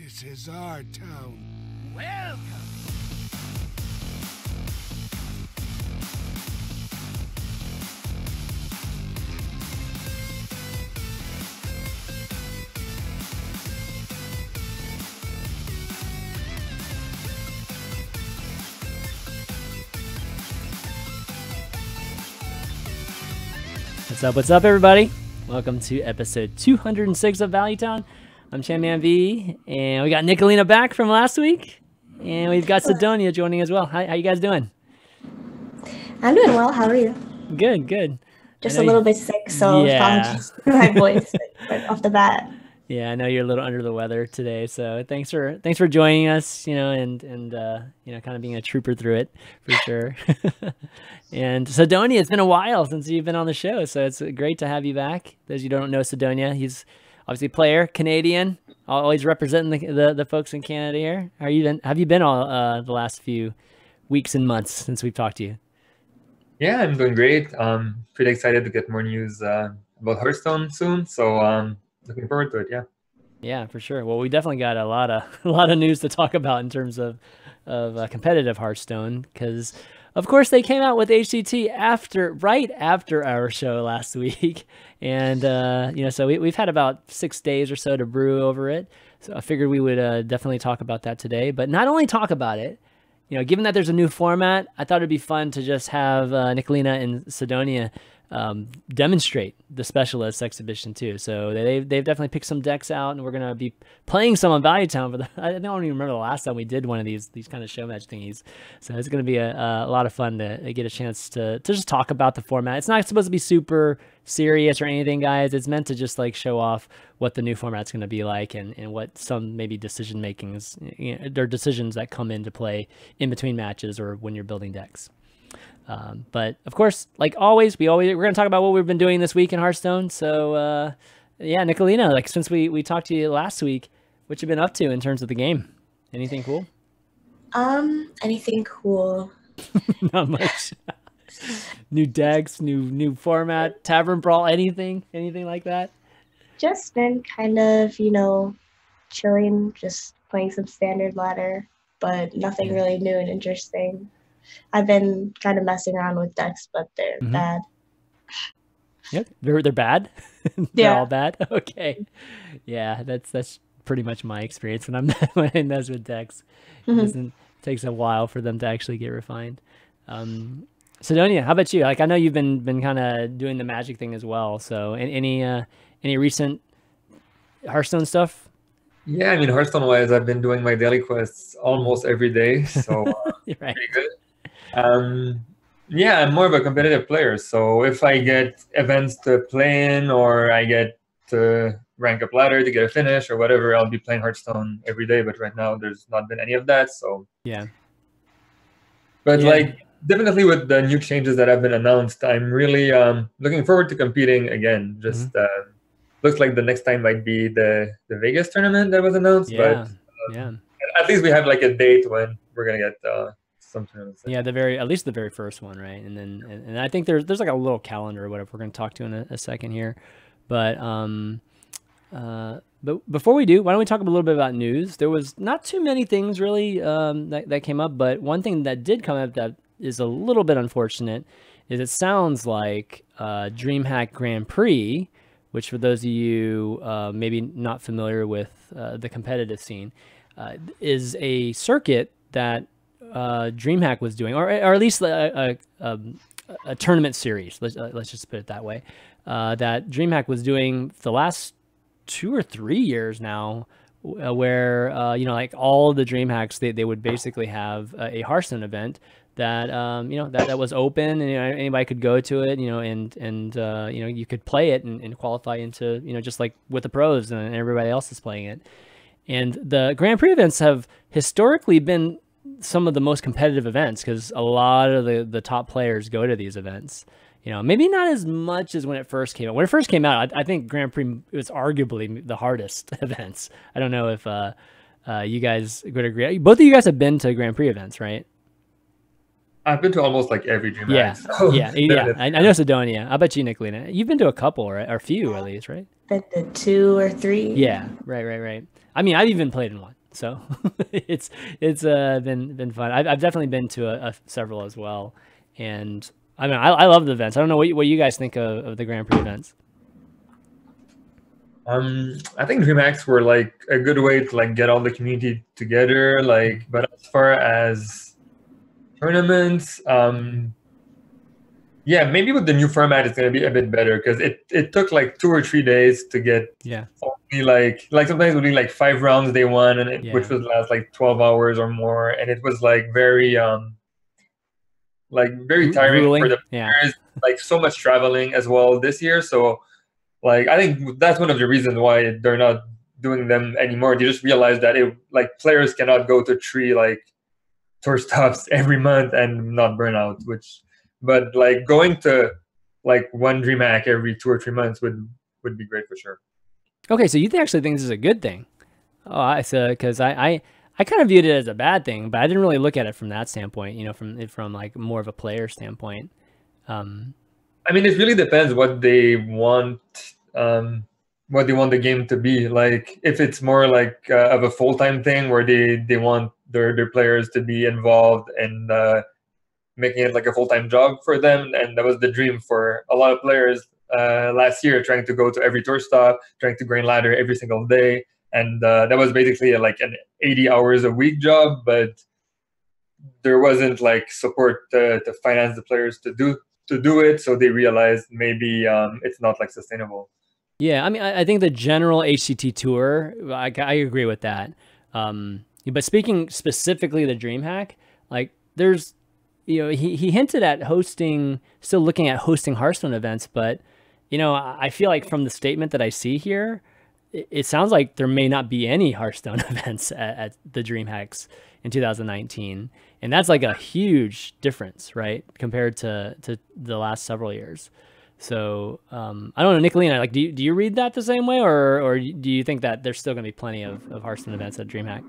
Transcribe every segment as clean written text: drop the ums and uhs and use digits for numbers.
This is our town. Welcome. What's up, everybody? Welcome to episode 206 of Valuetown. I'm ChanmanV, and we got Nicholena back from last week, and we've got Cydonia joining as well. How you guys doing? I'm doing well. How are you? Good. Just a little bit sick, so apologies for my voice right off the bat. Yeah, I know you're a little under the weather today, so thanks for joining us. And kind of being a trooper through it for sure. And Cydonia, it's been a while since you've been on the show, so it's great to have you back. Those you don't know Cydonia, he's obviously a player, Canadian, always representing the folks in Canada here. Have you been all the last few weeks and months since we've talked to you? Yeah, I'm doing great. Pretty excited to get more news about Hearthstone soon. So looking forward to it. Yeah, for sure. Well, we definitely got a lot of news to talk about in terms of competitive Hearthstone, because of course they came out with HCT right after our show last week, and so we've had about 6 days or so to brew over it. So I figured we would definitely talk about that today, but not only talk about it. Given that there's a new format, I thought it'd be fun to just have Nicholena and Cydonia demonstrate the Specialists exhibition too. So they've definitely picked some decks out, and we're gonna be playing some on Valuetown. I don't even remember the last time we did one of these kind of show match thingies. So it's gonna be a lot of fun to get a chance to just talk about the format. It's not supposed to be super serious or anything, guys. It's meant to just like show off what the new format's going to be like, and what some maybe decision makings, there are decisions that come into play in between matches or when you're building decks. But of course, like always, we're going to talk about what we've been doing this week in Hearthstone. So yeah, Nicholena, like since we talked to you last week, what you been up to in terms of the game? Anything cool? Anything cool? Not much. New decks, new format, tavern brawl, anything like that? Just been kind of, chilling, just playing some standard ladder, but nothing really new and interesting. I've been kind of messing around with decks, but they're bad. Yep, they're bad. They're all bad. Okay, yeah, that's pretty much my experience when I mess with decks. It takes a while for them to actually get refined. Cydonia, how about you? Like, I know you've been kind of doing the Magic thing as well. So, any recent Hearthstone stuff? Yeah, I mean, Hearthstone-wise, I've been doing my daily quests almost every day, so right. Pretty good. Yeah, I'm more of a competitive player, so if I get events to play in, or I get to rank up ladder to get a finish or whatever, I'll be playing Hearthstone every day. But right now, there's not been any of that. So yeah. But definitely with the new changes that have been announced, I'm really looking forward to competing again. Just looks like the next time might be the Vegas tournament that was announced. Yeah. But at least we have like a date when we're gonna get some tournaments. Yeah, at least the very first one, right? And then and I think there's like a little calendar or whatever we're gonna talk to in a second here. But before we do, why don't we talk a little bit about news? There was not too many things really that came up, but one thing that did come up that is a little bit unfortunate is it sounds like Dreamhack Grand Prix, which for those of you maybe not familiar with the competitive scene, is a circuit that Dreamhack was doing, or at least a tournament series. Let's just put it that way. That Dreamhack was doing the last 2 or 3 years now, where like all the Dreamhacks, they would basically have a Hearthstone event that that was open, and anybody could go to it, and you could play it and qualify into just like with the pros and everybody else is playing it. And the Grand Prix events have historically been some of the most competitive events because a lot of the top players go to these events. Maybe not as much as when it first came out. When it first came out, I think Grand Prix was arguably the hardest events. I don't know if you guys would agree. Both of you guys have been to Grand Prix events, right? I've been to almost like every Dreamhack. Yeah, so yeah. I know Cydonia. How about you, Nicholena? You've been to a couple, or a few at least, right? Been to 2 or 3. Yeah, right. I mean, I've even played in one. So it's been fun. I've definitely been to several as well, and I mean I love the events. I don't know what you guys think of the Grand Prix events. I think DreamHacks were like a good way to like get all the community together. Like, but as far as tournaments, yeah, maybe with the new format, it's gonna be a bit better because it took like 2 or 3 days to get only like sometimes it would be like 5 rounds day one, and which would last like 12 hours or more, and it was like very tiring for the players. Like so much traveling as well this year, so. Like I think that's one of the reasons why they're not doing them anymore. They just realized that players cannot go to 3 like tour stops every month and not burn out. But like going to like one DreamHack every 2 or 3 months would be great for sure. Okay, so you actually think this is a good thing? Oh, I said because I kind of viewed it as a bad thing, but I didn't really look at it from that standpoint. You know, from like more of a player standpoint. I mean, it really depends what they want the game to be. Like, if it's more like of a full-time thing where they want their players to be involved and making it like a full-time job for them, and that was the dream for a lot of players last year, trying to go to every tour stop, trying to grind ladder every single day, and that was basically like an 80 hours a week job, but there wasn't like support to finance the players to do it, so they realized maybe it's not like sustainable. Yeah, I mean, I think the general HCT tour, I agree with that. But speaking specifically the DreamHack, like there's, you know, he hinted at still looking at hosting Hearthstone events, but you know, I feel like from the statement that I see here, it sounds like there may not be any Hearthstone events at the DreamHacks in 2019. And that's like a huge difference, right? Compared to the last several years. So I don't know, Nicholena, like, do you read that the same way, or do you think that there's still going to be plenty of Hearthstone events at DreamHack?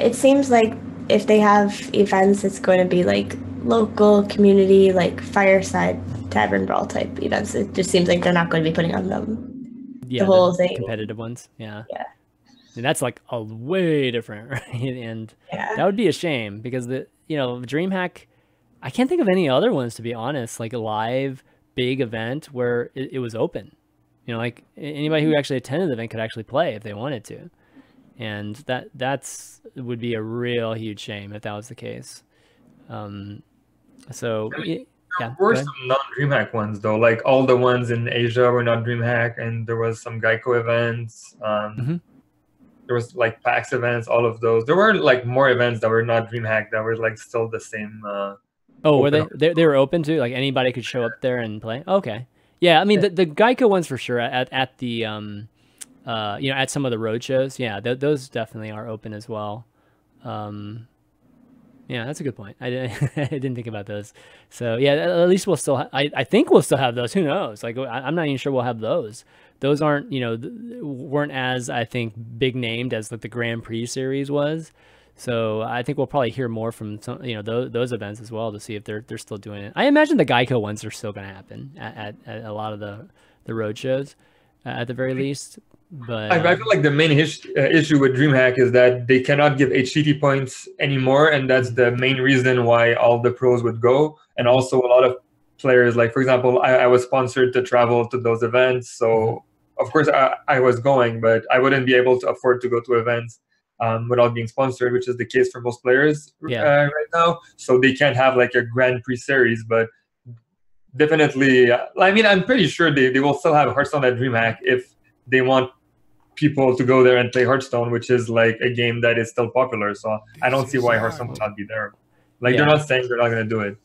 It seems like if they have events, it's going to be like local community, like fireside tavern brawl type events. It just seems like they're not going to be putting on them. Yeah, the whole thing. Competitive ones. Yeah. Yeah. And that's like a way different, right? And that would be a shame because DreamHack, I can't think of any other ones, to be honest, like a live big event where it was open. You know, like anybody who actually attended the event could actually play if they wanted to. And that's would be a real huge shame if that was the case. So there were some non-DreamHack ones though, like all the ones in Asia were not DreamHack, and there was some Geico events. There was like PAX events, all of those. There were like more events that were not DreamHack that were like still the same. Were they were open to, like anybody could show up there and play? Okay, yeah. I mean the Geico ones for sure at the at some of the road shows. Yeah, those definitely are open as well. Yeah, that's a good point. I didn't think about those. So yeah, at least we'll still. I think we'll still have those. Who knows? Like I'm not even sure we'll have those. Those aren't weren't as, I think, big named as like the Grand Prix series was. So I think we'll probably hear more from some those events as well to see if they're still doing it. I imagine the Geico ones are still going to happen at a lot of the road shows at the very least. But I feel like the main issue with DreamHack is that they cannot give HCT points anymore, and that's the main reason why all the pros would go. And also a lot of players, like for example, I was sponsored to travel to those events, so of course I was going, but I wouldn't be able to afford to go to events without being sponsored, which is the case for most players right now. So they can't have like a Grand Prix series, but definitely, I mean, I'm pretty sure they will still have Hearthstone at DreamHack if they want people to go there and play Hearthstone, which is like a game that is still popular. So I don't see why Hearthstone would not be there. Like they're not saying they're not going to do it.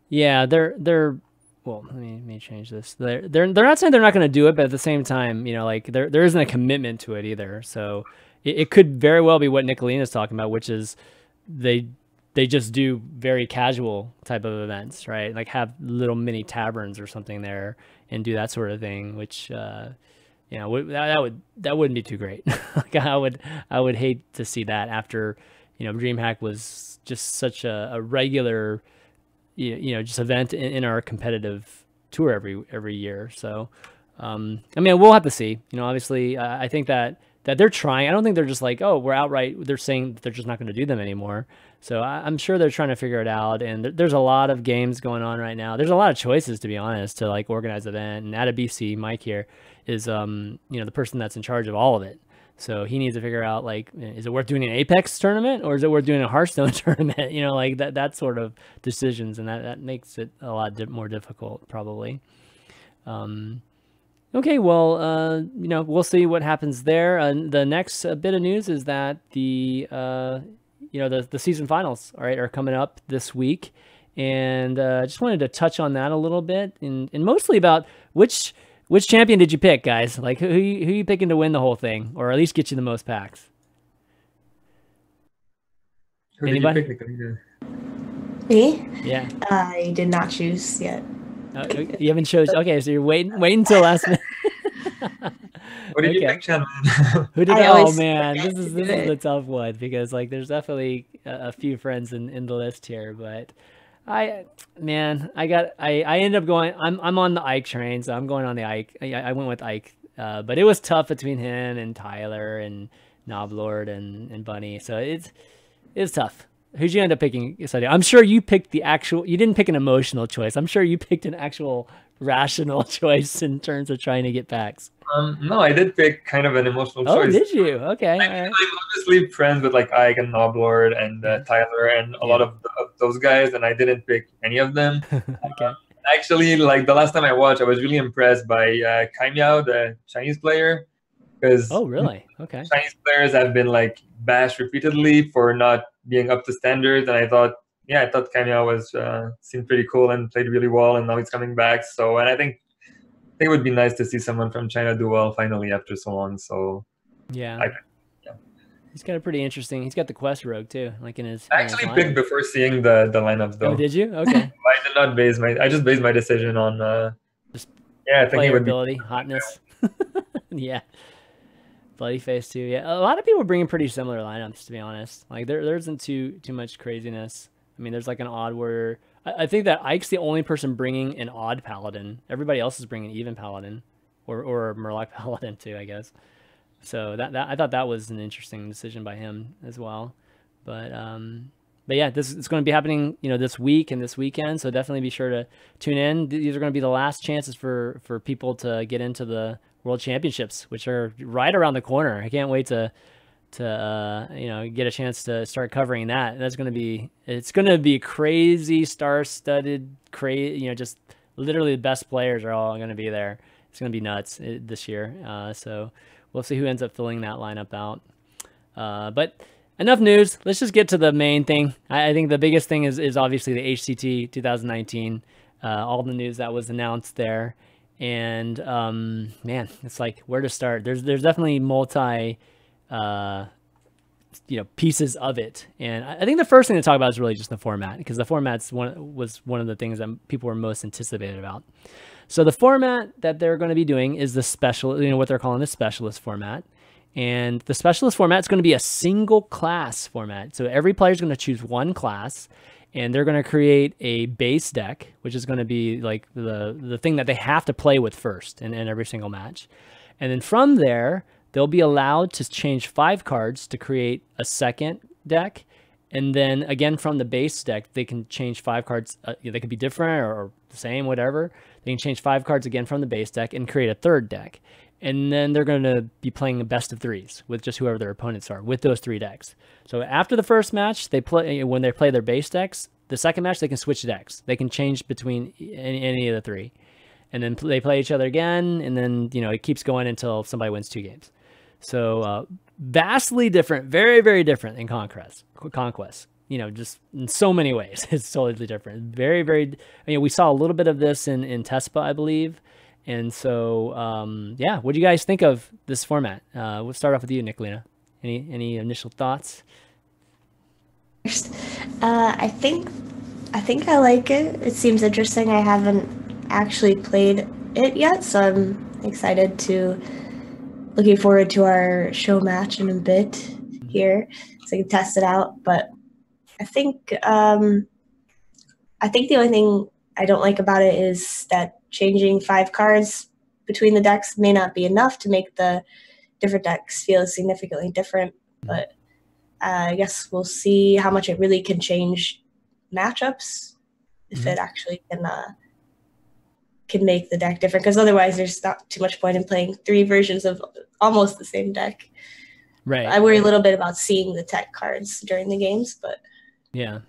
Yeah, they're. Well, let me change this. They're not saying they're not going to do it, but at the same time, like there isn't a commitment to it either. So it could very well be what Nicholena is talking about, which is they just do very casual type of events, right? Like have little mini taverns or something there and do that sort of thing, which that wouldn't be too great. Like I would hate to see that after DreamHack was just such a regular just event in our competitive tour every year. So I mean, we'll have to see. Obviously I think that that they're trying. I don't think they're just like, oh, we're outright. They're saying that they're just not going to do them anymore. So I'm sure they're trying to figure it out. And there's a lot of games going on right now. There's a lot of choices, to be honest, to like organize an event. And out of BC, Mike here is, the person that's in charge of all of it. So he needs to figure out, like, is it worth doing an Apex tournament or is it worth doing a Hearthstone tournament? Like that sort of decisions, and that makes it a lot more difficult, probably. Okay, well, we'll see what happens there. The next bit of news is that the season finals, all right, are coming up this week, and I just wanted to touch on that a little bit, and mostly about which champion did you pick, guys? Like, who you picking to win the whole thing, or at least get you the most packs? Who Anybody? Did you pick, Nicholena? Me? Yeah. I did not choose yet. You haven't chosen. Okay, so you're waiting until last minute. What did you pick, Chanman? Who did? Oh man, this is the tough one, because like there's definitely a few friends in the list here, but I ended up going. I'm on the Ike train, so I'm going on the Ike. I went with Ike, but it was tough between him and Tyler and Noblord and Bunny, so it's tough. Who'd you end up picking? I'm sure you picked you didn't pick an emotional choice. I'm sure you picked an actual rational choice in terms of trying to get packs. No, I did pick kind of an emotional choice. Oh, did you? Okay. I'm obviously friends with like Ike and Noblord and Tyler and a lot of those guys, and I didn't pick any of them. Okay. Actually, like the last time I watched, I was really impressed by Kai Miao, the Chinese player. Oh, really? Okay. Chinese players have been like bashed repeatedly for not being up to standards, and I thought Kai Miao was seemed pretty cool and played really well, and now he's coming back. So, and I think it would be nice to see someone from China do well finally after so long. So, yeah. He's got a pretty interesting. He's got the Quest Rogue too, like in his. I actually picked before seeing the lineups though. Oh, did you? Okay. I did not base I just based my decision on just I think it would ability, hotness. Yeah. Bloody Face too. Yeah, a lot of people bringing pretty similar lineups, to be honest. Like there isn't too much craziness. I mean, there's like an odd warrior. I think that Ike's the only person bringing an odd paladin. Everybody else is bringing even paladin, or Murloc paladin too, I guess. So that I thought that was an interesting decision by him as well. But yeah, it's going to be happening, this week and this weekend. So definitely be sure to tune in. These are going to be the last chances for people to get into the World Championships, which are right around the corner. I can't wait to get a chance to start covering that. It's going to be crazy, star-studded, just literally the best players are all going to be there. It's going to be nuts this year. So we'll see who ends up filling that lineup out. But enough news. Let's just get to the main thing. I think the biggest thing is obviously the HCT 2019, all the news that was announced there. And man, it's like where to start. There's definitely multi pieces of it, and I think the first thing to talk about is really just the format, because the format's was one of the things that people were most anticipated about. So the format that they're going to be doing is the special, what they're calling the specialist format. And the specialist format is going to be a single class format. So every player is going to choose one class, and they're going to create a base deck, which is going to be like the thing that they have to play with first in every single match. And then from there, they'll be allowed to change 5 cards to create a second deck. And then again, from the base deck, they can change 5 cards. They could be different or the same, whatever. They can change 5 cards again from the base deck and create a third deck. And then they're going to be playing a best of 3s with just whoever their opponents are with those 3 decks. So after the first match, when they play their base decks, the second match, they can switch decks. They can change between any of the 3. And then they play each other again, and then, it keeps going until somebody wins 2 games. So vastly different, very, very different than Conquest. Just in so many ways. It's totally different. Very, very, we saw a little bit of this in TESPA, I believe. And so, yeah, what do you guys think of this format? We'll start off with you, Nicholena. Any initial thoughts? I think I like it. It seems interesting. I haven't actually played it yet, so I'm looking forward to our show match in a bit here, so I can test it out. But I think the only thing I don't like about it is that changing 5 cards between the decks may not be enough to make the different decks feel significantly different. But I guess we'll see how much it really can change matchups, if it actually can make the deck different. Because otherwise, there's not too much point in playing 3 versions of almost the same deck. Right. I worry a little bit about seeing the tech cards during the games, but yeah,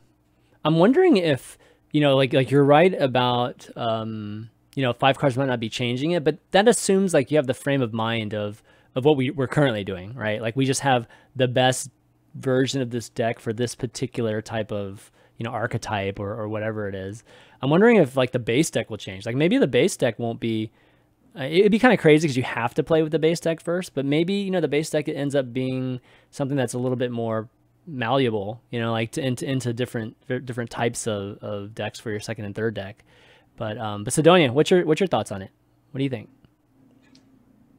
I'm wondering if, you know, like you're right about, you know, 5 cards might not be changing it, but that assumes like you have the frame of mind of what we're currently doing, right? Like we just have the best version of this deck for this particular type of, you know, archetype or whatever it is. I'm wondering if like the base deck will change. Like maybe the base deck won't be, it'd be kind of crazy because you have to play with the base deck first, but maybe, you know, the base deck ends up being something that's a little bit more malleable, you know, like into different types of decks for your second and third deck. But Cydonia, what's your thoughts on it? What do you think?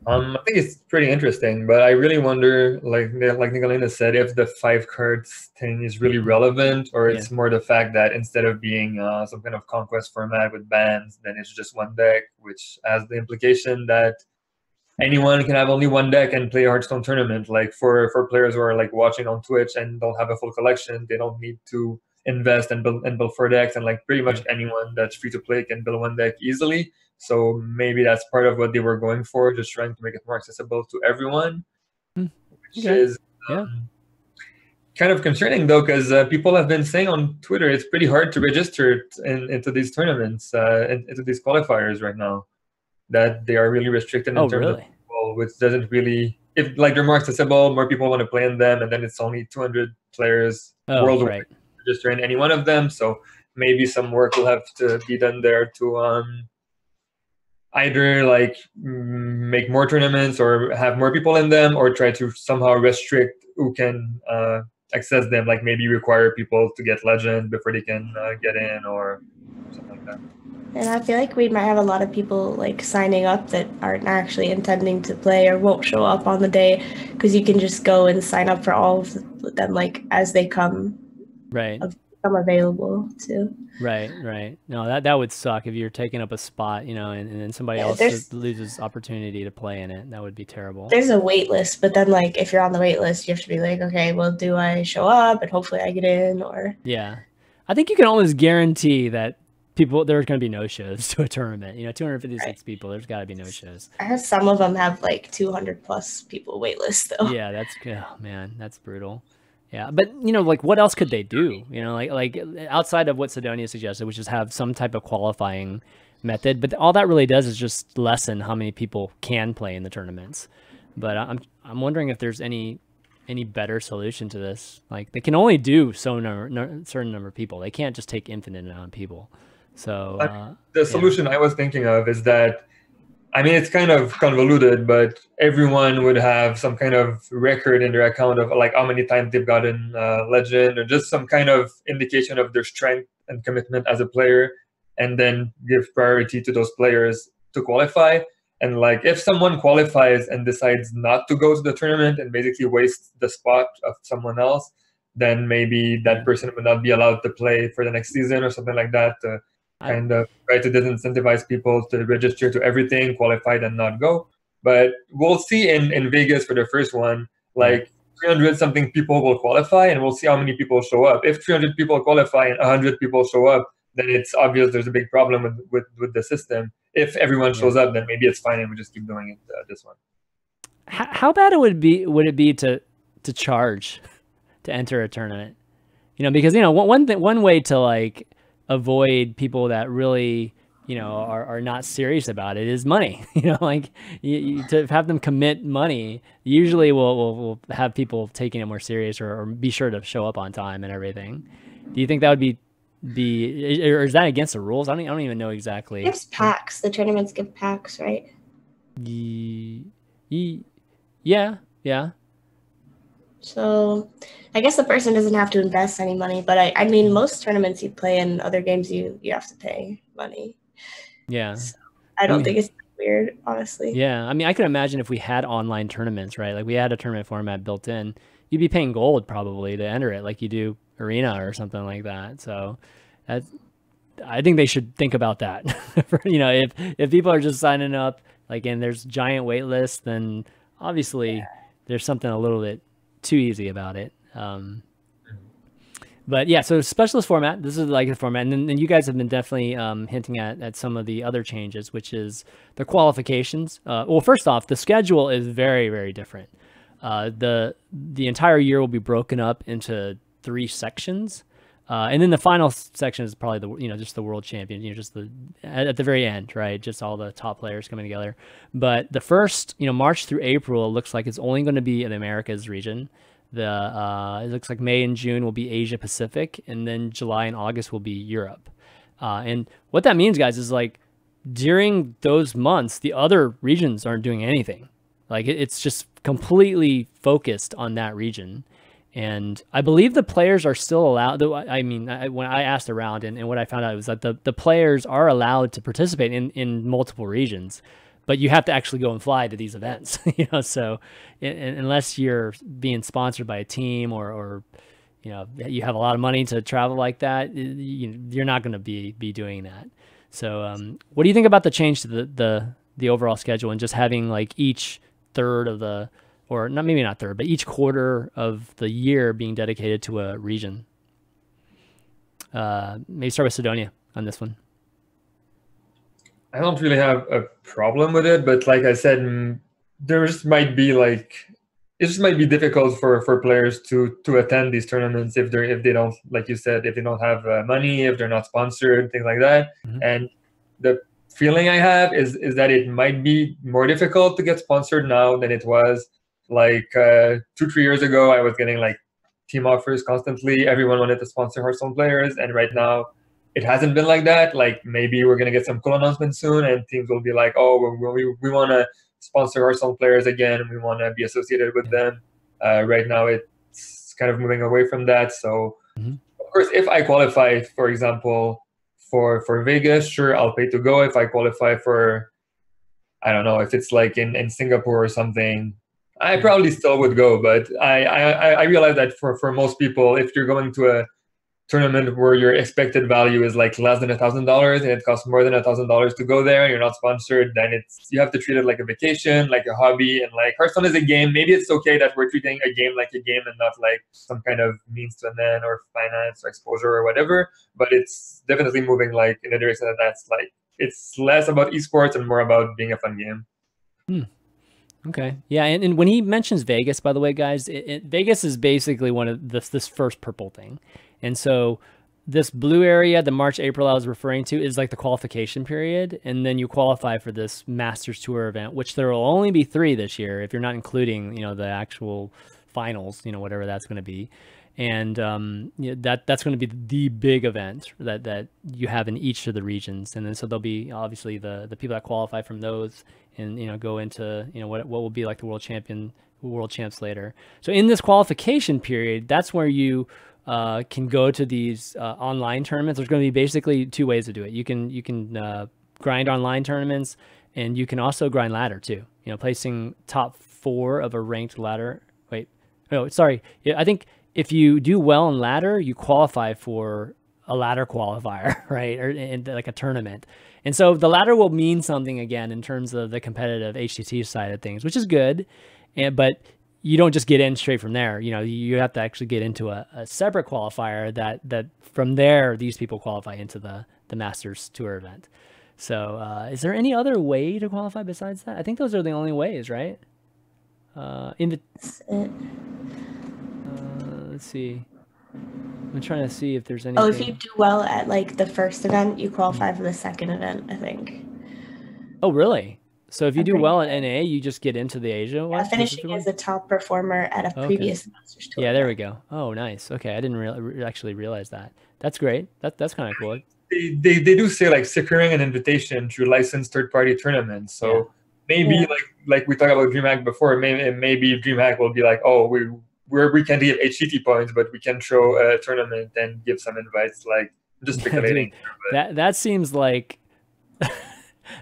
I think it's pretty interesting, but I really wonder, like Nicholena said, if the 5 cards thing is really relevant, or it's more the fact that instead of being some kind of conquest format with bans, then it's just one deck, which has the implication that anyone can have only one deck and play a Hearthstone tournament. Like for players who are like watching on Twitch and don't have a full collection, they don't need to invest and build 4 decks, and like pretty much anyone that's free to play can build one deck easily. So maybe that's part of what they were going for, just trying to make it more accessible to everyone, which is kind of concerning though, because people have been saying on Twitter it's pretty hard to register into these tournaments, into these qualifiers right now, that they are really restricted in terms of people, which doesn't really, if like they're more accessible, more people want to play in them, and then it's only 200 players worldwide register in any one of them. So maybe some work will have to be done there to either like make more tournaments or have more people in them, or try to somehow restrict who can access them, like maybe require people to get legend before they can get in or something like that. And I feel like we might have a lot of people like signing up that aren't actually intending to play or won't show up on the day, because you can just go and sign up for all of them like as they come available too. Right. No, that would suck if you're taking up a spot, you know, and then somebody else loses opportunity to play in it. That would be terrible. There's a wait list, but then like if you're on the wait list, you have to be like, okay, well, do I show up and hopefully I get in? Or I think you can almost guarantee that there's going to be no shows to a tournament. You know, 256 people, there's got to be no shows. I heard some of them have like 200 plus people wait list though. Yeah, that's brutal. Yeah, but you know, like what else could they do? You know, like outside of what Cydonia suggested, which is have some type of qualifying method. But all that really does is just lessen how many people can play in the tournaments. But I'm wondering if there's any better solution to this. Like they can only do certain number of people. They can't just take infinite amount of people. So the solution I was thinking of is that, I mean, it's kind of convoluted, but everyone would have some kind of record in their account of like how many times they've gotten legend, or just some kind of indication of their strength and commitment as a player, and then give priority to those players to qualify. And like if someone qualifies and decides not to go to the tournament and basically waste the spot of someone else, then maybe that person would not be allowed to play for the next season or something like that, to kind of try to disincentivize people to register to everything, qualified and not go. But we'll see in Vegas for the first one, like 300 something people will qualify, and we'll see how many people show up. If 300 people qualify and 100 people show up, then it's obvious there's a big problem with the system. If everyone shows up, then maybe it's fine and we just keep doing it this one. How bad would it be to charge to enter a tournament? You know, because you know one way to like avoid people that really, you know, are not serious about it is money. You know, like to have them commit money usually will have people taking it more serious, or be sure to show up on time and everything. Do you think that would be or is that against the rules? I don't even know exactly. It gives packs. The tournaments give packs, right? Yeah. So I guess the person doesn't have to invest any money, but I mean, most tournaments you play in other games, you have to pay money. Yeah. So I don't think it's weird, honestly. Yeah. I mean, I could imagine if we had online tournaments, right? Like we had a tournament format built in, you'd be paying gold probably to enter it, like you do Arena or something like that. So I think they should think about that. You know, if people are just signing up, like, and there's giant wait lists, then obviously there's something a little bit too easy about it. But yeah, so specialist format, this is like the format. And then you guys have been definitely hinting at some of the other changes, which is the qualifications. Well, first off, the schedule is very, very different. The entire year will be broken up into 3 sections. And then the final section is probably just the world champion, just at the very end, right? Just all the top players coming together. But the first, March through April, looks like it's only going to be in the Americas region. It looks like May and June will be Asia Pacific, and then July and August will be Europe. And what that means, guys, is like during those months, the other regions aren't doing anything. Like it's just completely focused on that region. And I believe the players are still allowed. I mean, when I asked around, and what I found out was that the players are allowed to participate in multiple regions, but you have to actually go and fly to these events, so unless you're being sponsored by a team or you have a lot of money to travel like that, you're not going to be doing that. So what do you think about the change to the overall schedule and just having like each third of maybe not third, but each quarter of the year being dedicated to a region? Maybe start with Cydonia on this one. I don't really have a problem with it, but like I said, it just might be difficult for players to attend these tournaments if they don't, like you said, if they don't have money, if they're not sponsored, things like that. Mm-hmm. And the feeling I have is that it might be more difficult to get sponsored now than it was like 2-3 years ago. I was getting like team offers constantly. Everyone wanted to sponsor Hearthstone players, and right now it hasn't been like that. Like maybe we're going to get some cool announcements soon and teams will be like, oh, we want to sponsor Hearthstone players again. We want to be associated with them. Right now it's kind of moving away from that. So of course, if I qualify, for example, for Vegas, sure, I'll pay to go. If I qualify for, I don't know, if it's like in Singapore or something, I probably still would go. But I realize that for most people, if you're going to a tournament where your expected value is like less than $1,000 and it costs more than $1,000 to go there and you're not sponsored, then you have to treat it like a vacation, like a hobby. And like Hearthstone is a game. Maybe it's okay that we're treating a game like a game and not like some kind of means to an end or finance or exposure or whatever. But it's definitely moving like in a direction that's like it's less about esports and more about being a fun game. Okay. Yeah. And when he mentions Vegas, by the way, guys, Vegas is basically one of this first purple thing. And so this blue area, the March, April I was referring to, is like the qualification period. And then you qualify for this Masters Tour event, which there will only be 3 this year, if you're not including, the actual finals, whatever that's going to be. And that's going to be the big event that you have in each of the regions. And then so there'll be obviously the people that qualify from those and go into what will be like the world champs later. So in this qualification period, that's where you can go to these online tournaments. There's going to be basically 2 ways to do it. You can grind online tournaments, and you can also grind ladder too. Placing top 4 of a ranked ladder. Wait, no, sorry. I think if you do well in ladder, you qualify for a ladder qualifier, right? Or in like a tournament. And so the ladder will mean something again in terms of the competitive HCT side of things, which is good. But you don't just get in straight from there. You have to actually get into a separate qualifier that from there, these people qualify into the Masters Tour event. So is there any other way to qualify besides that? I think those are the only ways, right? Let's see. I'm trying to see if there's anything. Oh, if you do well at like the first event, you qualify for the second event, I think. Oh, really? So if you do well at NA, you just get into the Asia one? Yeah, finishing as a top performer at a previous Masters Tour. Yeah, there we go. Oh, nice. Okay, I didn't actually realize that. That's great. That's kind of cool. They do say like securing an invitation to licensed third-party tournaments. So maybe like we talked about Dreamhack before, maybe Dreamhack will be like, oh, we can't give HCT points, but we can throw a tournament and give some invites. Like just speculating. Dude, that seems like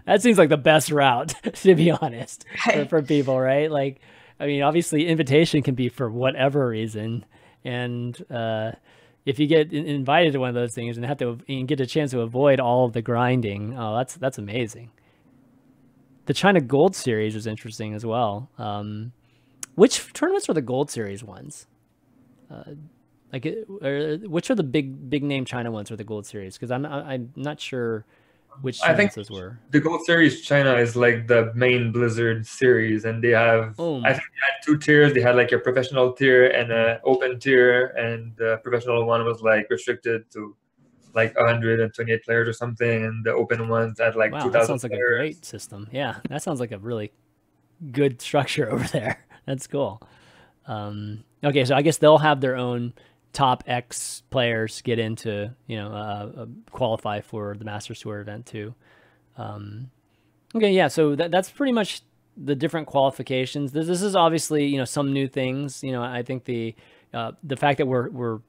that seems like the best route, to be honest, for people, right? Like, I mean, obviously, invitation can be for whatever reason, and if you get invited to one of those things and get a chance to avoid all of the grinding, oh, that's amazing. the China Gold Series was interesting as well. Which tournaments were the Gold Series ones? Which are the big name China ones or the Gold Series? Because I'm not sure which I think tournaments those were. the Gold Series China is like the main Blizzard series, and they have I think they had 2 tiers. They had like a professional tier and an open tier, and the professional one was like restricted to like 128 players or something, and the open ones had like Wow, 2,000 that sounds like players. a great system. Yeah, that sounds like a really good structure over there. That's cool. Okay, so I guess they'll have their own top X players get into, qualify for the Masters Tour event too. Okay, yeah, so that's pretty much the different qualifications. This is obviously, some new things. I think the fact that we're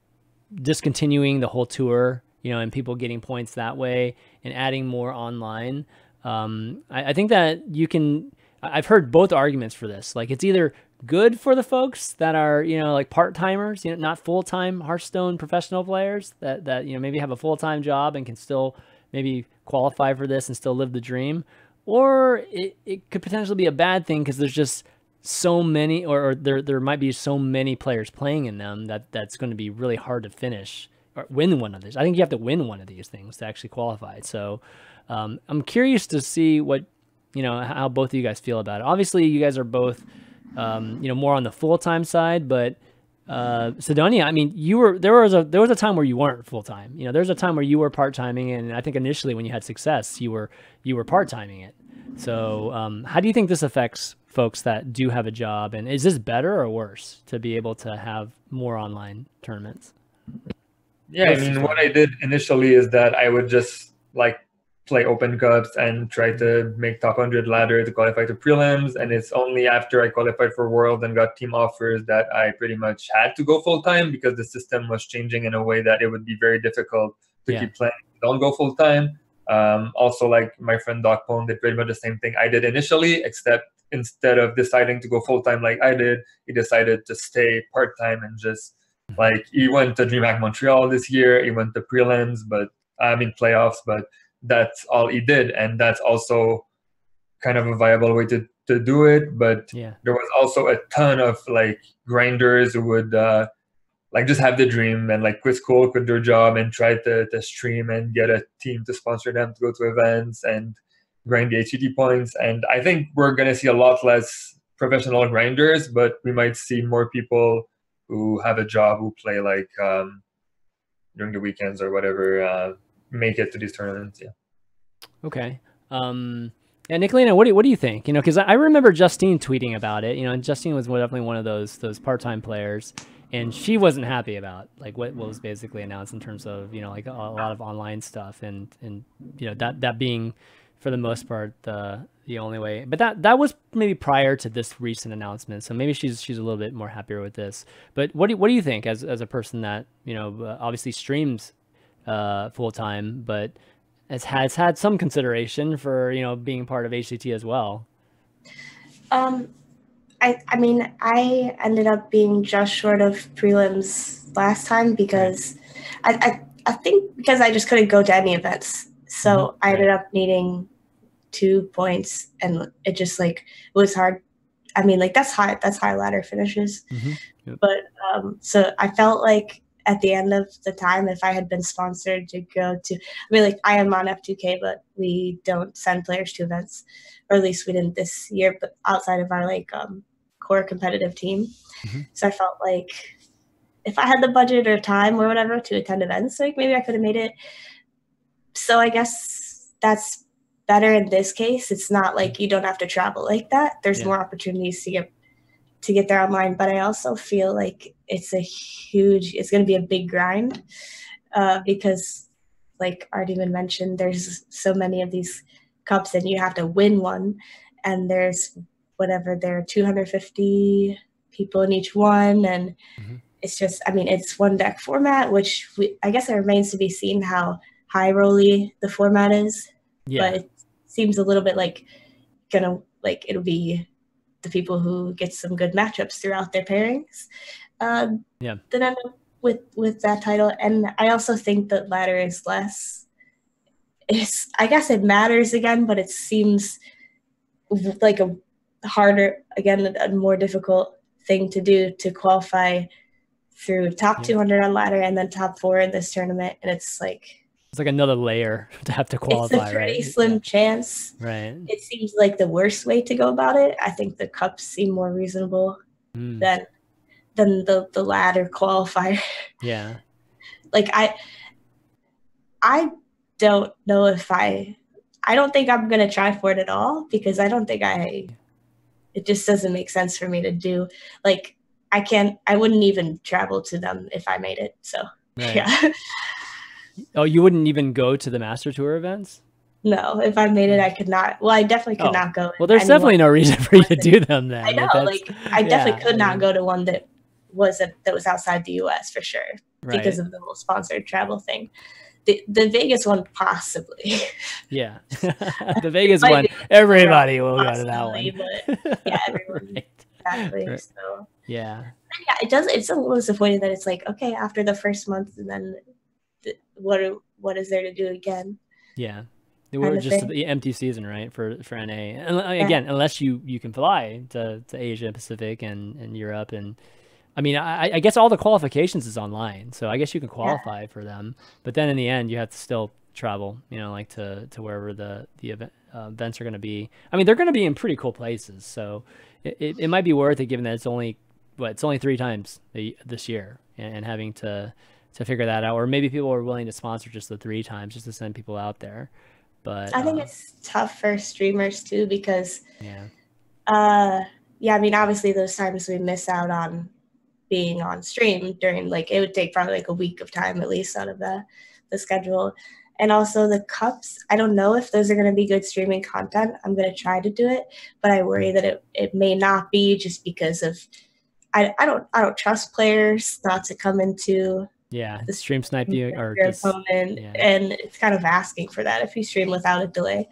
discontinuing the whole tour, and people getting points that way and adding more online. I think that I've heard both arguments for this. Like, it's either good for the folks that are, like part-timers, not full-time Hearthstone professional players that, maybe have a full-time job and can still maybe qualify for this and still live the dream. Or it could potentially be a bad thing because there's just so many, or there might be so many players playing in them that's going to be really hard to finish or win one of these. I think you have to win one of these things to actually qualify. So I'm curious to see what, how both of you guys feel about it. Obviously, you guys are both, more on the full-time side, but Cydonia, I mean, there was a time where you weren't full-time. There's a time where you were part-timing, and I think initially when you had success, you were part-timing it. So how do you think this affects folks that do have a job, and is this better or worse to be able to have more online tournaments? Yeah, I mean, what I did initially is that I would just like play open cups and try to make top 100 ladder to qualify to prelims. And it's only after I qualified for World and got team offers that I pretty much had to go full time, because the system was changing in a way that it would be very difficult to keep playing. Don't go full time. Also, like my friend Doc Pone did pretty much the same thing I did initially, except instead of deciding to go full time like I did, he decided to stay part time and just like, he went to Dreamhack Montreal this year. He went to prelims, playoffs, but that's all he did. And that's also kind of a viable way to do it. But there was also a ton of like grinders who would like just have the dream and like quit school, quit their job, and try to stream and get a team to sponsor them to go to events and grind the HCT points. And I think we're going to see a lot less professional grinders, but we might see more people who have a job who play like during the weekends or whatever, make it to these tournaments. Yeah. Okay. And Nicholena, what do you think? Because I remember Justine tweeting about it. And Justine was definitely one of those part-time players, and she wasn't happy about like what was basically announced in terms of like a lot of online stuff, and that being for the most part the only way. But that was maybe prior to this recent announcement, so maybe she's a little bit more happier with this. But what do you think as a person that obviously streams full time, but has had some consideration for being part of HCT as well? I mean, I ended up being just short of prelims last time because I think because I just couldn't go to any events, so I ended up needing 2 points, and it just like it was hard. I mean, like that's high ladder finishes, but so I felt like at the end of the time, if I had been sponsored to go to, like I am on F2K, but we don't send players to events, or at least we didn't this year, but outside of our like core competitive team. So I felt like if I had the budget or time or whatever to attend events, like maybe I could have made it. So I guess that's better in this case. It's not like you don't have to travel like that. There's more opportunities to get there online, but I also feel like it's going to be a big grind because like Ardeman mentioned, there's so many of these cups and you have to win one, and there's there are 250 people in each one, and it's just, I mean, it's one deck format, which I guess it remains to be seen how high rolly the format is, but it seems a little bit like it'll be the people who get some good matchups throughout their pairings then end up with that title. And I also think that ladder is less, I guess it matters again, but it seems like a harder, again, a more difficult thing to do to qualify through top 200 on ladder and then top 4 in this tournament. And it's like another layer to have to qualify, it's a pretty right? slim chance. Right. It seems like the worst way to go about it. I think the cups seem more reasonable than the ladder qualifier. Yeah. Like I don't know if I don't think I'm gonna try for it at all, because I don't think it just doesn't make sense for me to do. Like I wouldn't even travel to them if I made it. So Right. yeah. Oh, you wouldn't even go to the Master Tour events? No, if I made it, I could not. Well, I definitely could not go. Well, there's definitely no reason for you to do them then. I know, like I definitely could not go to one that was outside the U.S. for sure, because of the whole sponsored travel thing. The Vegas one, possibly. Yeah, the Vegas one, everybody will go to that one. But yeah, everyone. Right. Exactly. Right. So yeah, it does. It's a little disappointing that it's like, okay, after the first month, and then what is there to do again? Yeah. We're just the empty season, right, for NA. And again, unless you can fly to Asia Pacific and Europe, and I mean, I guess all the qualifications is online, so I guess you can qualify for them. But then in the end, you have to still travel, like to wherever the events are going to be. I mean, they're going to be in pretty cool places, so it might be worth it, given that it's only 3 times this year, and having to figure that out. Or maybe people are willing to sponsor just the 3 times, just to send people out there. But I think it's tough for streamers too, because I mean, obviously those times we miss out on being on stream during, like, it would take probably like a week of time at least out of the schedule. And also the cups, I don't know if those are going to be good streaming content. I'm going to try to do it, but I worry that it may not be, just because of I don't trust players not to come into the stream snipe you or your opponent, and it's kind of asking for that if you stream without a delay.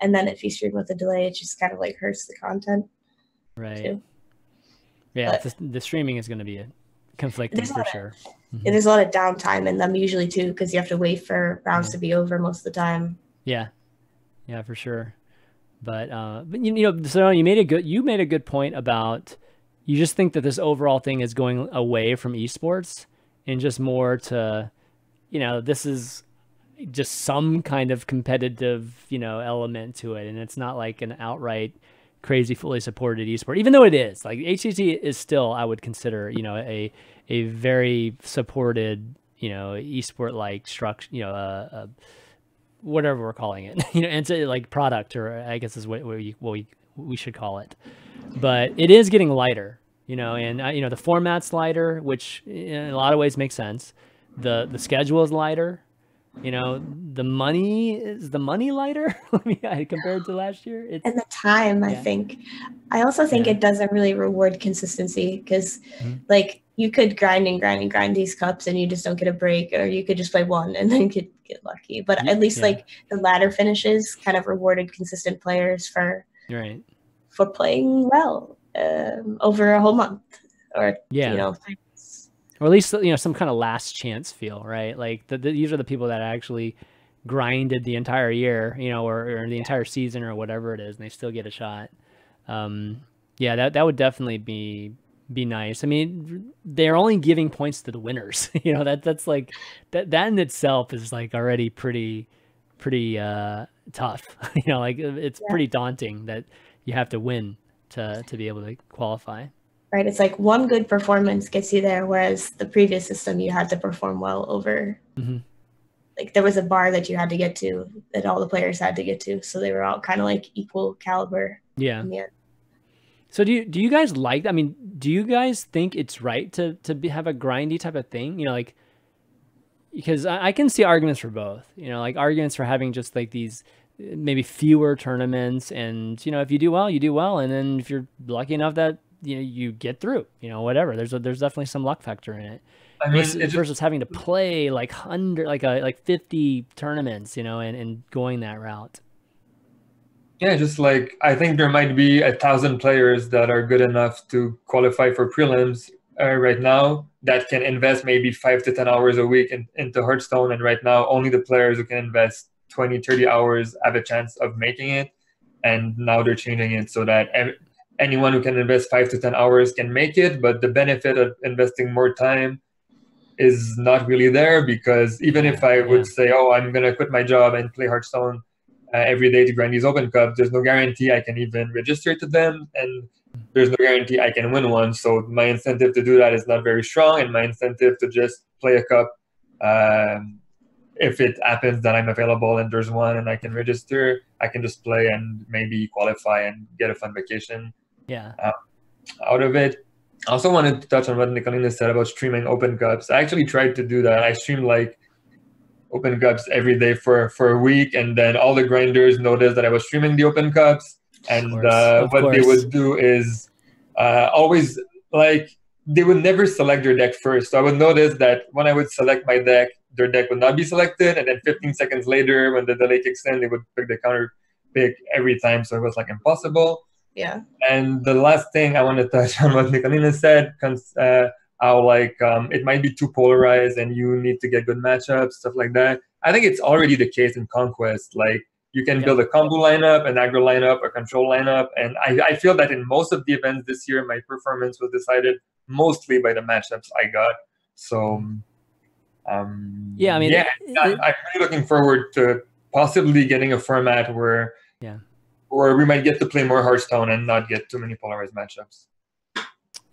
And then if you stream with a delay, it just kind of like hurts the content. Right. Too. Yeah, the streaming is going to be conflicting for sure. There's a lot of downtime in them usually too, because you have to wait for rounds to be over most of the time. Yeah, for sure. But so you made a good point about, you just think that this overall thing is going away from esports and just more to, this is just some kind of competitive, element to it, and it's not like an outright crazy fully supported esport, even though it is. Like HCT is still, I would consider, a very supported, esport like structure, whatever we're calling it, and so like product, or I guess is what we should call it. But it is getting lighter, and the format's lighter, which in a lot of ways makes sense. The schedule is lighter. The money lighter compared to last year. And the time, I also think it doesn't really reward consistency, because like you could grind these cups and you just don't get a break, or you could just play one and then get lucky. But at least like the ladder finishes kind of rewarded consistent players for playing well over a whole month, or or at least some kind of last chance feel, right? Like these are the people that actually grinded the entire year, or the entire season or whatever it is, and they still get a shot. That would definitely be nice. I mean, they're only giving points to the winners. That's like that in itself is like already pretty tough. Like it's pretty daunting that you have to win to be able to qualify. Right, it's like one good performance gets you there, whereas the previous system you had to perform well over. Like there was a bar that you had to get to, that all the players had to get to, so they were all kind of like equal caliber. Yeah. So do you guys like? I mean, do you guys think it's right to have a grindy type of thing? Like, because I can see arguments for both. Like arguments for having just like these maybe fewer tournaments, and if you do well, you do well, and then if you're lucky enough that you get through, whatever. There's definitely some luck factor in it. I mean, versus having to play like 50 tournaments, and going that route. Yeah, just like I think there might be 1,000 players that are good enough to qualify for prelims right now, that can invest maybe 5 to 10 hours a week into Hearthstone, and right now only the players who can invest 20, 30 hours have a chance of making it. and now they're changing it so that anyone who can invest 5 to 10 hours can make it, but the benefit of investing more time is not really there, because even if I would say, oh, I'm going to quit my job and play Hearthstone every day to grind these open cups, there's no guarantee I can even register to them, and there's no guarantee I can win one. So my incentive to do that is not very strong, and my incentive to just play a cup, if it happens that I'm available and there's one and I can register, I can just play and maybe qualify and get a fun vacation out of it. I also wanted to touch on what Nicholena said about streaming open cups. I actually tried to do that. I streamed like open cups every day for a week, and then all the grinders noticed that I was streaming the open cups, and what they would do is always, like, they would never select their deck first. So I would notice that when I would select my deck, their deck would not be selected, and then 15 seconds later, when the delay kicks in, they would pick the counter pick every time. So it was like impossible. Yeah. And the last thing I want to touch on what Nicholena said, how like it might be too polarized and you need to get good matchups, stuff like that. I think it's already the case in Conquest. Like, you can build a combo lineup, an aggro lineup, a control lineup, and I feel that in most of the events this year, my performance was decided mostly by the matchups I got. So yeah, I mean, I'm really looking forward to possibly getting a format where we might get to play more Hearthstone and not get too many polarized matchups.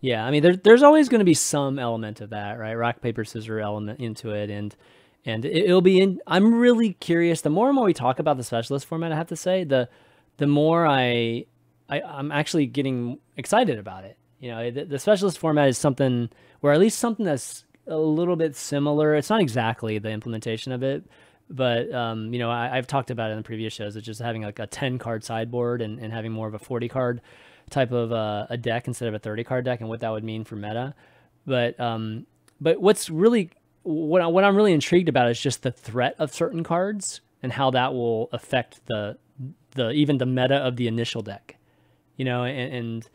Yeah, I mean, there's always going to be some element of that, right? Rock, paper, scissors element into it, and it'll be in. I'm really curious. The more and more we talk about the specialist format, I have to say, the more I'm actually getting excited about it. You know, the specialist format is something, or at least something that's a little bit similar. It's not exactly the implementation of it, but you know, I've talked about it in the previous shows. It's just having like a 10-card sideboard and having more of a 40-card type of a deck instead of a 30-card deck, and what that would mean for meta. But what's really what I'm really intrigued about is just the threat of certain cards and how that will affect the even the meta of the initial deck. You know, and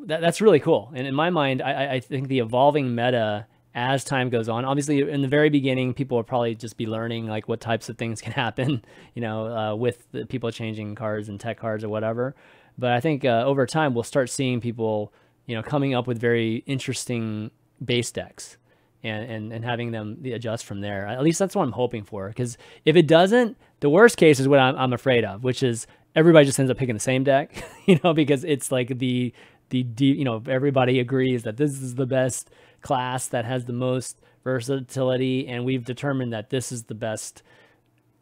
that's really cool. And in my mind, I think the evolving meta as time goes on, obviously in the very beginning, people will probably just be learning like what types of things can happen, you know, with the people changing cards and tech cards or whatever. But I think over time, we'll start seeing people, you know, coming up with very interesting base decks and having them adjust from there. At least that's what I'm hoping for. Because if it doesn't, the worst case is what I'm afraid of, which is everybody just ends up picking the same deck, you know, because it's like the you know, everybody agrees that this is the best class that has the most versatility, and we've determined that this is the best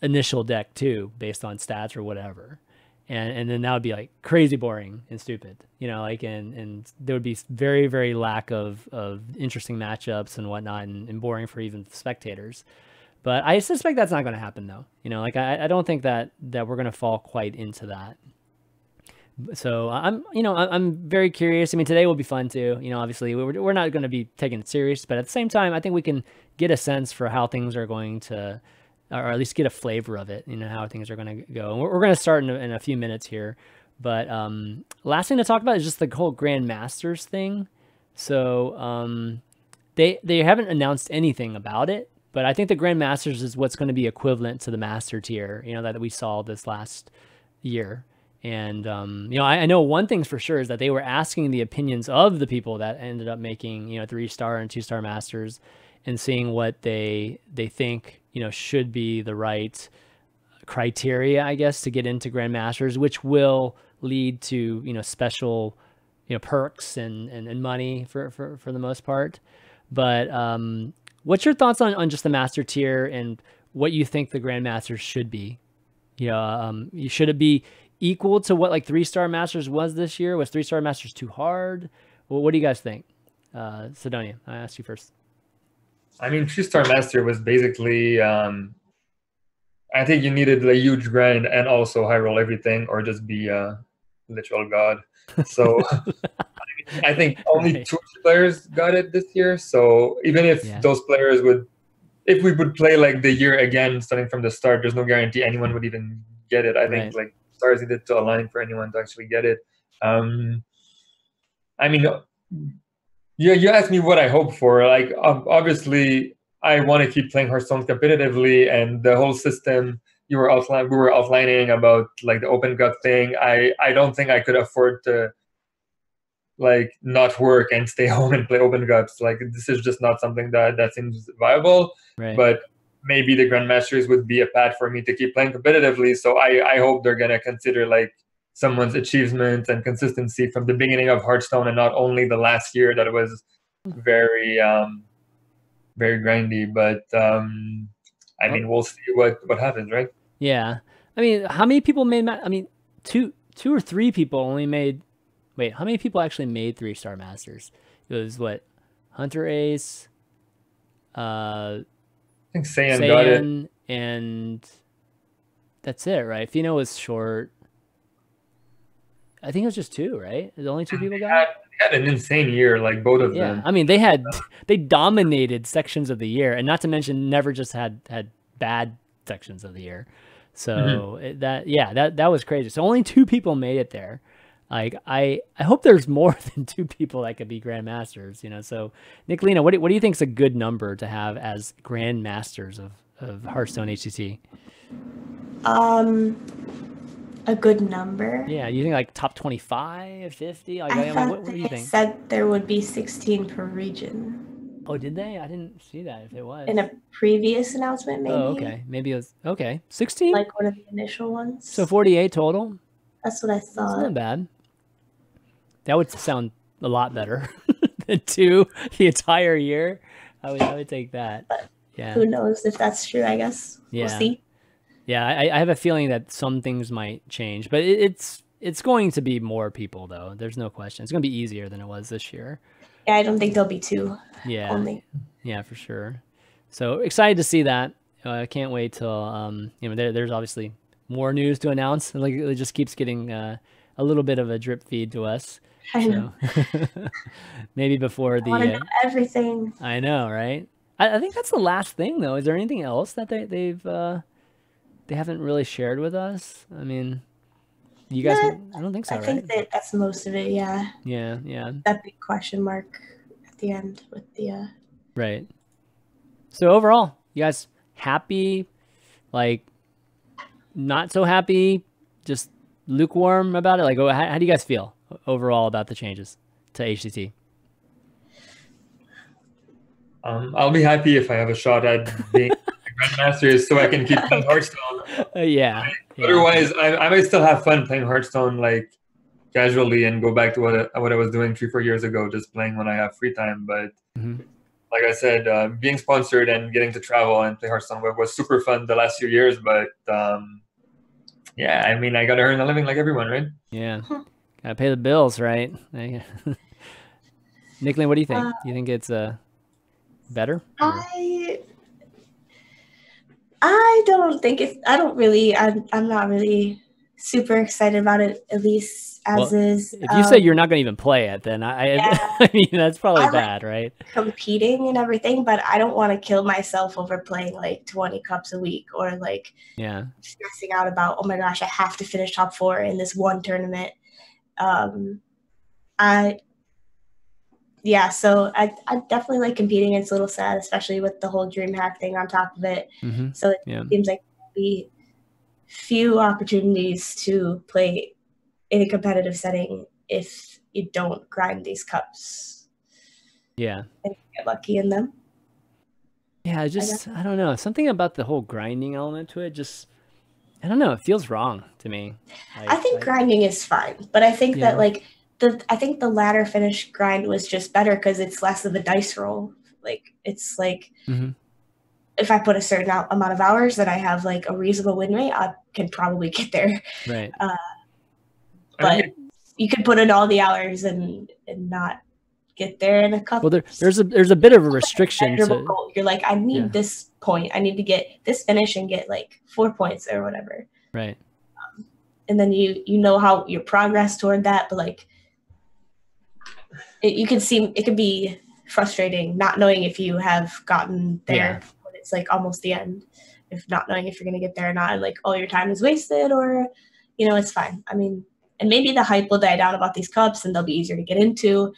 initial deck too, based on stats or whatever. And then that would be like crazy boring and stupid, you know, like, and there would be very, very lack of interesting matchups and whatnot, and boring for even spectators. But I suspect that's not going to happen though. You know, like I don't think that we're going to fall quite into that. So I'm very curious. I mean, today will be fun too. You know, obviously we're not going to be taking it serious, but at the same time, I think we can get a sense for how things are going to, or at least get a flavor of it, you know, how things are going to go. And we're going to start in a few minutes here. But last thing to talk about is just the whole Grandmasters thing. So they haven't announced anything about it, but I think the Grandmasters is what's going to be equivalent to the Master tier, you know, that we saw this last year. And, you know, I know one thing's for sure is that they were asking the opinions of the people that ended up making, you know, 3-star and 2-star Masters, and seeing what they think, you know, should be the right criteria, I guess, to get into Grandmasters, which will lead to, you know, special, you know, perks and money for the most part. But what's your thoughts on just the Master tier and what you think the Grandmasters should be? You know, should it be equal to what like 3-star Masters was this year? Was 3-star Masters too hard? Well, what do you guys think? Cydonia, I asked you first. I mean, 3-star Master was basically, I think you needed a huge grind and also high roll everything, or just be a literal god. So I think only 2 players got it this year. So even if those players if we would play like the year again, starting from the start, there's no guarantee anyone would even get it. I think like stars needed to align for anyone to actually get it. I mean, you asked me what I hope for. Like, obviously, I want to keep playing Hearthstone competitively, and the whole system we were outlining about like the Open Cup thing, I don't think I could afford to like not work and stay home and play Open Cups. Like this is just not something that seems viable. Right. But maybe the Grandmasters would be a path for me to keep playing competitively. So I hope they're gonna consider like someone's achievements and consistency from the beginning of Hearthstone and not only the last year that was very very grindy. But I mean, we'll see what happens, right? Yeah. I mean, how many people made? I mean, two or three people only made. Wait, how many people actually made 3-star masters? It was what, Hunter Ace, I think Saiyan got it, and that's it, right? Fino was short. I think it was just 2, right? The only 2 people got it? They had an insane year, like both of them. I mean, they dominated sections of the year, and not to mention never just had bad sections of the year. So that was crazy. So only 2 people made it there. Like I hope there's more than 2 people that could be Grandmasters, you know. So Nicholena, what do you think is a good number to have as Grandmasters of Hearthstone HCT? A good number. Yeah, you think like top 25, 50? Like, I thought what do you think? Said there would be 16 per region. Oh, did they? I didn't see that. If it was in a previous announcement, maybe. Oh, okay. Maybe it was 16. Like one of the initial ones. So 48 total. That's what I thought. That's not bad. That would sound a lot better than 2 the entire year. I would take that. But yeah. Who knows if that's true? I guess we'll see. Yeah, I have a feeling that some things might change, but it's going to be more people though. There's no question. It's going to be easier than it was this year. Yeah, I don't think there'll be 2. Yeah. Only. Yeah, for sure. So excited to see that. I can't wait till there's obviously more news to announce. Like it just keeps getting a little bit of a drip feed to us. I know. Maybe before the I want to know everything. I know, right? I think that's the last thing though. Is there anything else that they haven't really shared with us? I mean, you guys, I don't think so, I think that's most of it, yeah. Yeah. That big question mark at the end with the Right. So overall, you guys happy? Like not so happy? Just lukewarm about it? Like how do you guys feel overall about the changes to HCT? I'll be happy if I have a shot at being Grandmasters so I can keep playing Hearthstone. Yeah. Otherwise, I might still have fun playing Hearthstone like casually and go back to what I was doing 3-4 years ago, just playing when I have free time. But like I said, being sponsored and getting to travel and play Hearthstone was super fun the last few years. But yeah, I mean, I got to earn a living like everyone, right? Yeah. Got to pay the bills, right? Nicholena, what do you think? Do you think it's better? I don't think I'm not really super excited about it, at least as is. If you say you're not going to even play it, then I mean, that's probably bad, right? Competing and everything, but I don't want to kill myself over playing like 20 cups a week or like stressing out about, oh my gosh, I have to finish top 4 in this one tournament. So I definitely like competing. It's a little sad, especially with the whole Dreamhack thing on top of it. So it seems like there'll be few opportunities to play in a competitive setting if you don't grind these cups. Yeah. And get lucky in them. Yeah, I don't know. Something about the whole grinding element to it I don't know. It feels wrong to me. I think grinding is fine, but I think that like I think the ladder finish grind was just better because it's less of a dice roll. Like it's like if I put a certain amount of hours that I have like a reasonable win rate, I can probably get there. Right. But you could put in all the hours and not get there in a couple. Well, there's a bit of a restriction to goal. You're like, I need this point. I need to get this finish and get like 4 points or whatever. Right. And then you know how your progress toward that, but like it could be frustrating not knowing if you have gotten there when it's like almost the end, if not knowing if you're going to get there or not, and like all your time is wasted, or it's fine. I mean, and maybe the hype will die down about these cups and they'll be easier to get into,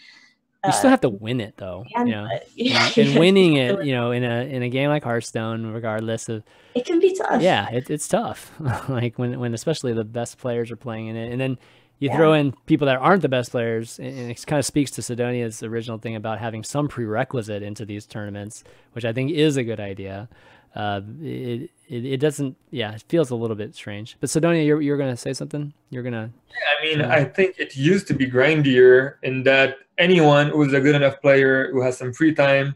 You still have to win it though, and, you know, but, and winning it, you know, in a game like Hearthstone, regardless of, it can be tough. yeah, it's tough. Like when especially the best players are playing in it, and then you Yeah. throw in people that aren't the best players, and it kind of speaks to Sidonia's original thing about having some prerequisite into these tournaments, which I think is a good idea. It doesn't, yeah, it feels a little bit strange. But Cydonia, you're gonna say something? You're gonna. I mean, I think it used to be grindier in that anyone who's a good enough player who has some free time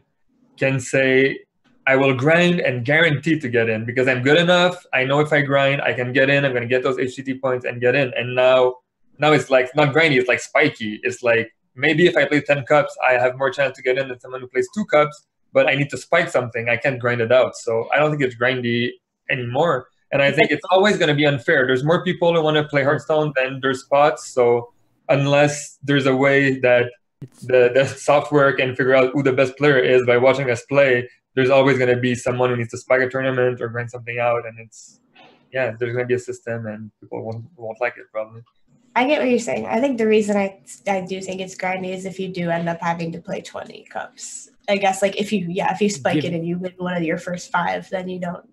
can say, I will grind and guarantee to get in because I'm good enough. I know if I grind, I can get in. I'm going to get those HTT points and get in. And now it's like not grindy, it's like spiky. It's like maybe if I play 10 cups, I have more chance to get in than someone who plays 2 cups, but I need to spike something. I can't grind it out. So I don't think it's grindy anymore. And I think it's always going to be unfair. There's more people who want to play Hearthstone than there's spots. So unless there's a way that the software can figure out who the best player is by watching us play, there's always going to be someone who needs to spike a tournament or grind something out. And it's, yeah, there's going to be a system and people won't like it probably. I get what you're saying. I think the reason I do think it's grindy is if you do end up having to play 20 cups. I guess like if you spike it and you win one of your first 5, then you don't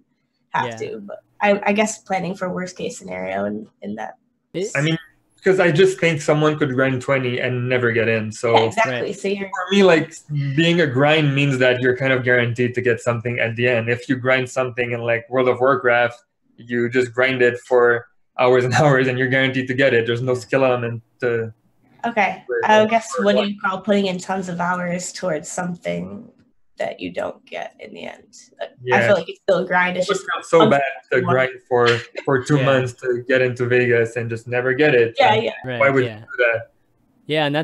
have to. But I guess planning for worst case scenario in that. I mean, because I just think someone could grind 20 and never get in. So yeah, exactly. So for me, like being a grind means that you're kind of guaranteed to get something at the end. If you grind something in like World of Warcraft, you just grind it for hours and hours and you're guaranteed to get it. There's no skill element to. Okay. I guess what do you call putting in tons of hours towards something that you don't get in the end? Yeah. I feel like it's still a grind. It's just so bad to grind for 2 months to get into Vegas and just never get it. Yeah. Right, why would you do that? Yeah, and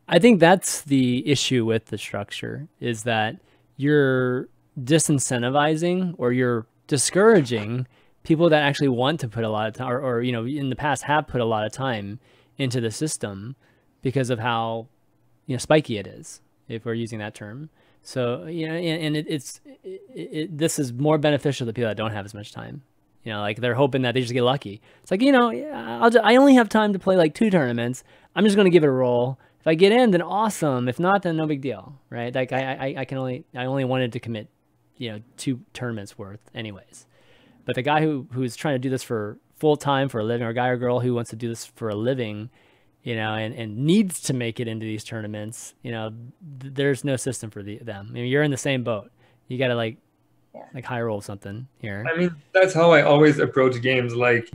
I think that's the issue with the structure is that you're disincentivizing or you're discouraging people that actually want to put a lot of time or you know, in the past have put a lot of time into the system because of how, you know, spiky it is, if we're using that term. So, you know, and this is more beneficial to people that don't have as much time. You know, like they're hoping that they just get lucky. It's like, you know, I only have time to play like 2 tournaments. I'm just going to give it a roll. If I get in, then awesome. If not, then no big deal, right? Like I only wanted to commit, you know, 2 tournaments worth anyways. But the guy who's trying to do this for full time for a living, or a guy or girl who wants to do this for a living, you know, and needs to make it into these tournaments, you know, there's no system for them. I mean, you're in the same boat. You got to like high roll something here. I mean, that's how I always approach games. Like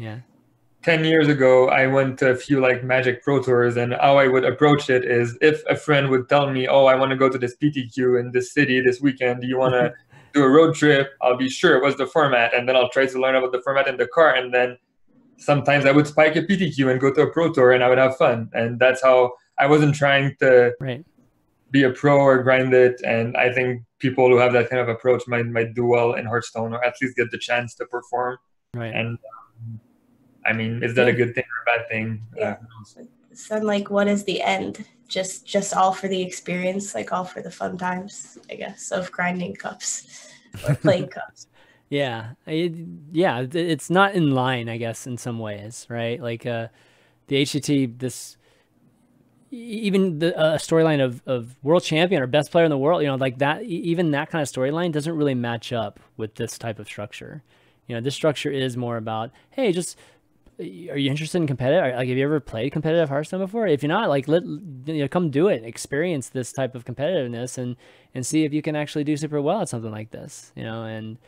10 years ago, I went to a few like Magic Pro Tours, and how I would approach it is if a friend would tell me, oh, I want to go to this PTQ in this city this weekend. Do you want to do a road trip? I'll be sure what's the format. And then I'll try to learn about the format in the car. And then sometimes I would spike a PTQ and go to a Pro Tour and I would have fun. And that's how I wasn't trying to be a pro or grind it. And I think people who have that kind of approach might do well in Hearthstone, or at least get the chance to perform. Right. And I mean, is that a good thing or a bad thing? Yeah. So like, what is the end? Just all for the experience, like all for the fun times, I guess, of grinding cups or playing cups. It's not in line, I guess, in some ways, right? Like the HCT, this even the storyline of world champion or best player in the world, you know, like that, even that kind of storyline doesn't really match up with this type of structure. You know, this structure is more about, hey, just are you interested in competitive? Like, have you ever played competitive Hearthstone before? If you're not, like, come do it, experience this type of competitiveness, and see if you can actually do super well at something like this. You know, and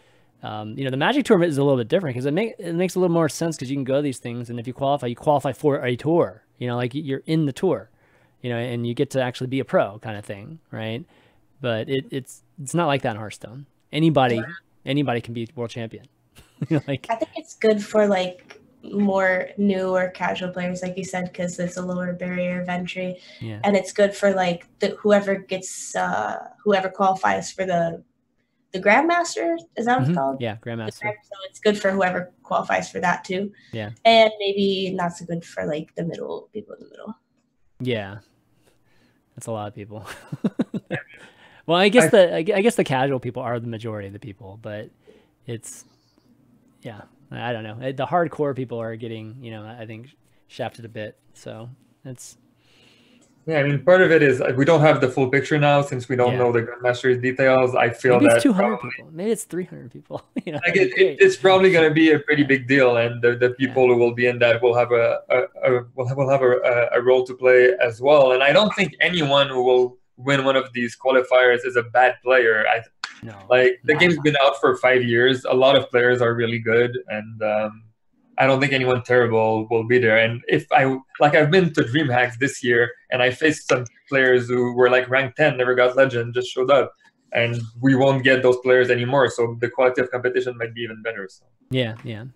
you know, the Magic tournament is a little bit different because it makes a little more sense because you can go to these things, and if you qualify for a tour. You know, like you're in the tour, you know, and you get to actually be a pro kind of thing, right? But it's not like that in Hearthstone. Anybody can be world champion. You know, like, I think it's good for like more new or casual players, like you said, because there's a lower barrier of entry, and it's good for like whoever qualifies for the Grandmasters. Is that what it's called? Yeah, Grandmaster. So it's good for whoever qualifies for that too. Yeah, and maybe not so good for like the people in the middle. Yeah, that's a lot of people. Well, I guess the casual people are the majority of the people, but it's I don't know. The hardcore people are getting, you know, I think shafted a bit. So it's Yeah, I mean, part of it is we don't have the full picture now since we don't Yeah. know the Grandmasters details. I feel Maybe it's that 200 probably, people. Maybe it's 300 people. You know, like that'd be great. it's probably going to be a pretty big deal, and the people who will be in that will have a role to play as well. And I don't think anyone who will win one of these qualifiers is a bad player. No. Like the No. game's been out for 5 years. A lot of players are really good, and I don't think anyone terrible will be there. And if I've been to Dreamhacks this year, and I faced some players who were like ranked 10, never got legend, just showed up, and we won't get those players anymore. So the quality of competition might be even better. So. Yeah, yeah.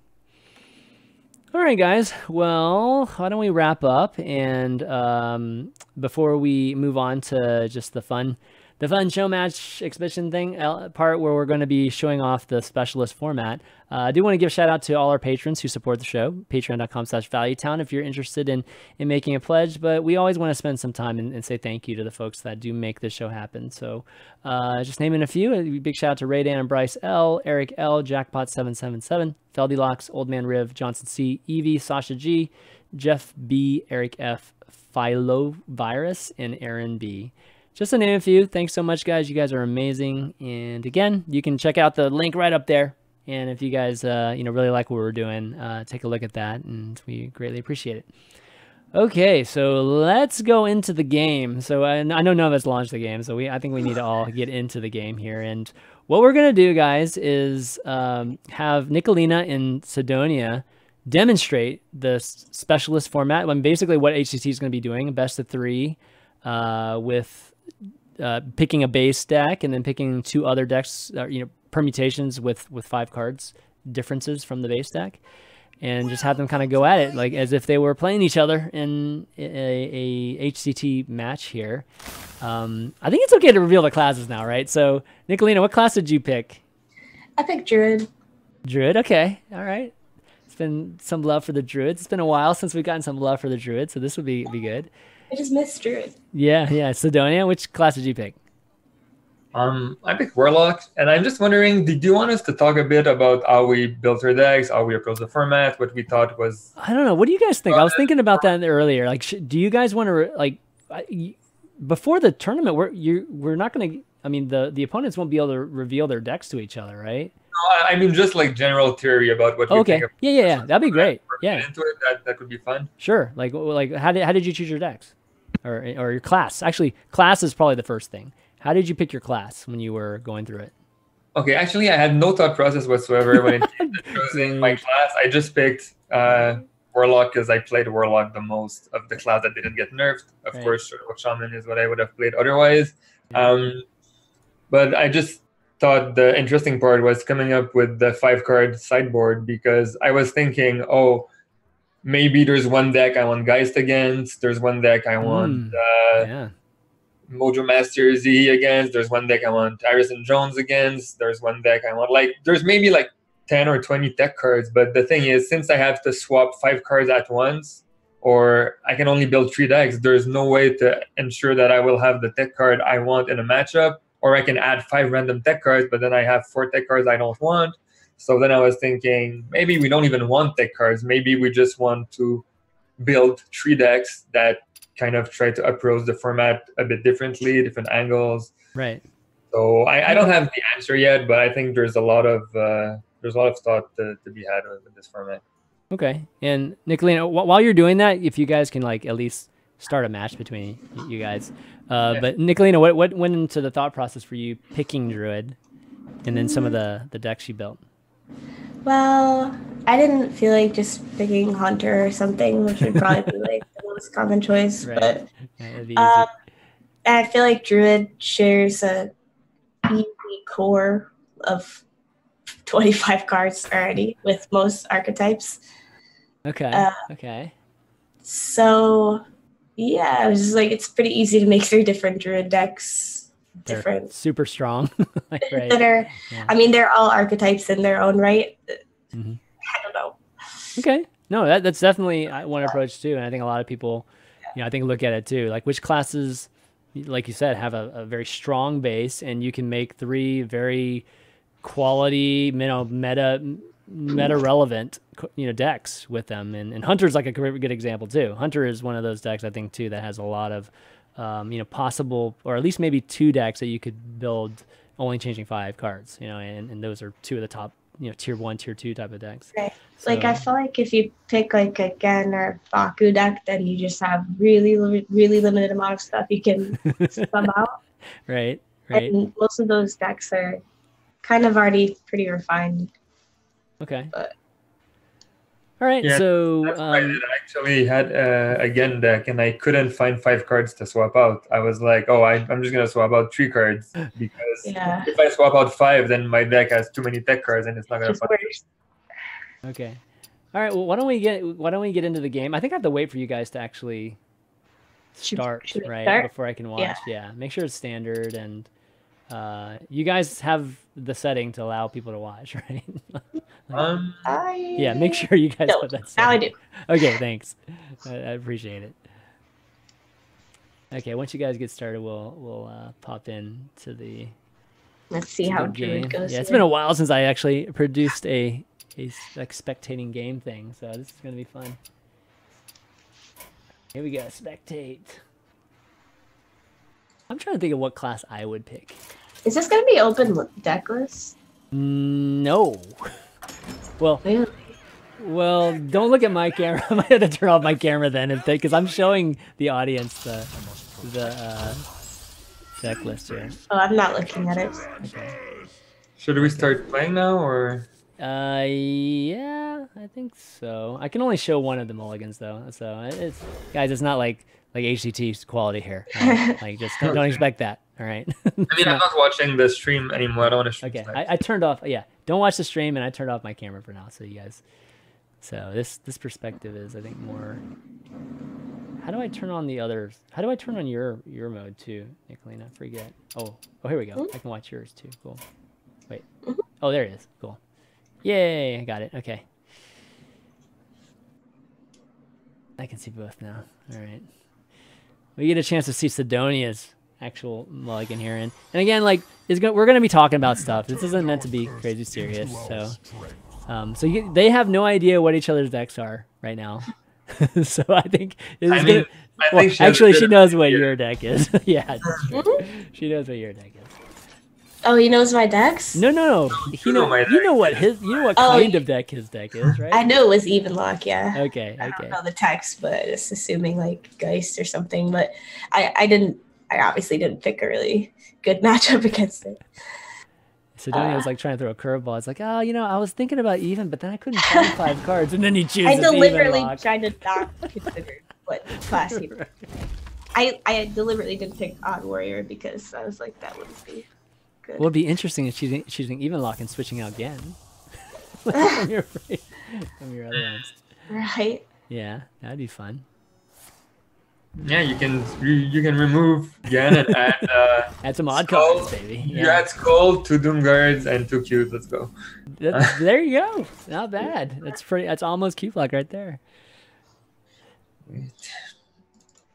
All right, guys. Well, why don't we wrap up? And before we move on to just the fun Showmatch exhibition thing part where we're going to be showing off the specialist format, I do want to give a shout out to all our patrons who support the show, patreon.com/valuetown if you're interested in making a pledge. But we always want to spend some time and say thank you to the folks that do make this show happen. So just naming a few, a big shout out to Ray Dan and Bryce L, Eric L, Jackpot777, Feldylocks, Old Man Riv, Johnson C, Evie, Sasha G, Jeff B, Eric F, Philovirus, and Aaron B. Just to name a few. Thanks so much, guys. You guys are amazing. And again, you can check out the link right up there. And if you guys, really like what we're doing, take a look at that, and we greatly appreciate it. Okay, so let's go into the game. So I know none of us launched the game, so I think we need to all get into the game here. And what we're gonna do, guys, is have Nicholena and Cydonia demonstrate the specialist format. I mean, basically what HCT is going to be doing, best of 3, with picking a base deck and then picking 2 other decks, permutations with 5 cards differences from the base deck, and just have them kind of go at it like as if they were playing each other in a HCT match here. I think it's okay to reveal the classes now, right? So Nicholena, what class did you pick? I picked Druid. Druid, okay, all right. It's been some love for the Druids. It's been a while since we've gotten some love for the Druids, so this would be good. I just missed Druid. Yeah. Cydonia, which class did you pick? I picked Warlock, and I'm just wondering, did you want us to talk a bit about how we built our decks, how we approached the format, what we thought was... I don't know. What do you guys think? I was thinking about that earlier. Like, do you guys want to, before the tournament, we're not going to... I mean, the opponents won't be able to reveal their decks to each other, right? No, I mean, just like general theory about what we think of. Yeah. That'd be great. Yeah. Into it, that would be fun. Sure. Like how did you choose your decks? Or your class? Actually, class is probably the first thing. How did you pick your class when you were going through it? Okay, actually, I had no thought process whatsoever when it came to choosing my class. I just picked Warlock because I played Warlock the most of the class that didn't get nerfed. Of course, Shaman is what I would have played otherwise. But I just thought the interesting part was coming up with the 5-card sideboard, because I was thinking, maybe there's one deck I want Geist against. There's one deck I want Mojo Master Z against. There's one deck I want Harrison Jones against. There's one deck I want, there's maybe 10 or 20 tech cards. But the thing is, since I have to swap 5 cards at once, or I can only build 3 decks, there's no way to ensure that I will have the tech card I want in a matchup. Or I can add 5 random tech cards, but then I have 4 tech cards I don't want. So then I was thinking, maybe we don't even want tech cards. Maybe we just want to build 3 decks that kind of try to approach the format a bit differently, different angles. Right. So I don't have the answer yet, but I think there's a lot of thought to be had with this format. Okay. And Nicholena, while you're doing that, if you guys can at least start a match between you guys. But Nicholena, what went into the thought process for you picking Druid, and then some of the decks you built? Well, I didn't feel like just picking Hunter or something, which would probably be the most common choice. Right. But that'd be easy. I feel like Druid shares a easy core of 25 cards already with most archetypes. Okay. So yeah, I was just it's pretty easy to make 3 different Druid decks. They're super strong. That are, I mean, they're all archetypes in their own right. Mm-hmm. I don't know. Okay. No, that's definitely one approach too. And I think a lot of people, I think look at it too. Like which classes, like you said, have a very strong base, and you can make 3 very quality, meta relevant, decks with them. And Hunter's a good example too. Hunter is one of those decks I think too that has a lot of possible, or at least maybe 2 decks that you could build only changing 5 cards, and those are 2 of the top, tier 1, tier 2 type of decks. Right. So, Like I feel like if you pick like a Gen or Baku deck, then you just have really limited amount of stuff you can sub out. right. And most of those decks are kind of already pretty refined. Okay. But all right. Yeah, so that's why I actually had a Gen deck, and I couldn't find 5 cards to swap out. I was like, oh, I'm just gonna swap out 3 cards because if I swap out 5, then my deck has too many tech cards, and it's not gonna. just worse. Okay. All right. Well, why don't we get into the game? I think I have to wait for you guys to actually start, Should we right, start? before I can watch. Yeah. Make sure it's standard, and you guys have the setting to allow people to watch, right? Yeah. Make sure you guys No, have that setting. now I do. Okay. Thanks. I appreciate it. Okay. Once you guys get started, we'll pop in to the. Let's see how game Druid goes. Yeah, it's been a while since I actually produced a like spectating game thing, so this is gonna be fun. Here we go, spectate. I'm trying to think of what class I would pick. Is this gonna be open deck list? No. Well, Really? well, don't look at my camera. I might have to turn off my camera then, because I'm showing the audience the deck list here. Oh, I'm not looking at it. Okay. Should we start playing now, or? Yeah, I think so. I can only show one of the mulligans though, so it's guys, it's not like HCT quality here. Right? Like, just don't expect that. All right. I mean, I'm not watching the stream anymore. I don't want to stream. Okay, I turned off. Yeah, don't watch the stream, and I turned off my camera for now, so you guys. So this perspective is, I think, more. How do I turn on the others? How do I turn on your mode too, Nicholena? I forget. Oh, here we go. I can watch yours too. Cool. Wait. Oh, there it is. Cool. Yay! I got it. Okay. I can see both now. All right. We get a chance to see Cydonia's actual mulligan here, and again, like, we're gonna be talking about stuff. This isn't meant to be crazy serious, so. They have no idea what each other's decks are right now. So I think actually she knows what your deck is. Yeah, she knows what your deck is. Oh, he knows my decks? No. You know what kind of deck his deck is, right? I know it was even lock, yeah. Okay. I don't know the text, but it's assuming like Geist or something. But I obviously didn't pick a really good matchup against it. Cydonia was like trying to throw a curveball. It's like, I was thinking about even, but then I couldn't find 5 cards, and then he chooses. I deliberately even lock. tried to not consider what class he picked. I deliberately didn't pick Odd Warrior because I was like, that wouldn't be good. What would be interesting is choosing even lock and switching out again from your other ones. Right. Yeah, that'd be fun. Yeah, you can remove Gan and add some odd Skull. cards, baby. You add Skull, 2 Doom Guards, and 2 Qs. Let's go. There you go. Not bad. That's almost Q-Block right there. Wait.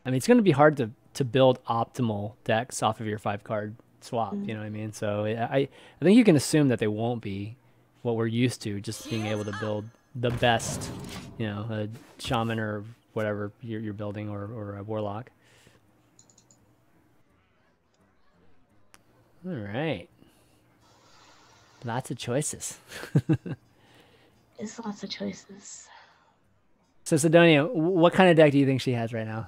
I mean, it's going to be hard to build optimal decks off of your 5-card swap. You know what I mean? So I think you can assume that they won't be what we're used to, just being able to build the best, a shaman or whatever you're building, or a warlock. All right. Lots of choices. It's lots of choices. So Cydonia, what kind of deck do you think she has right now?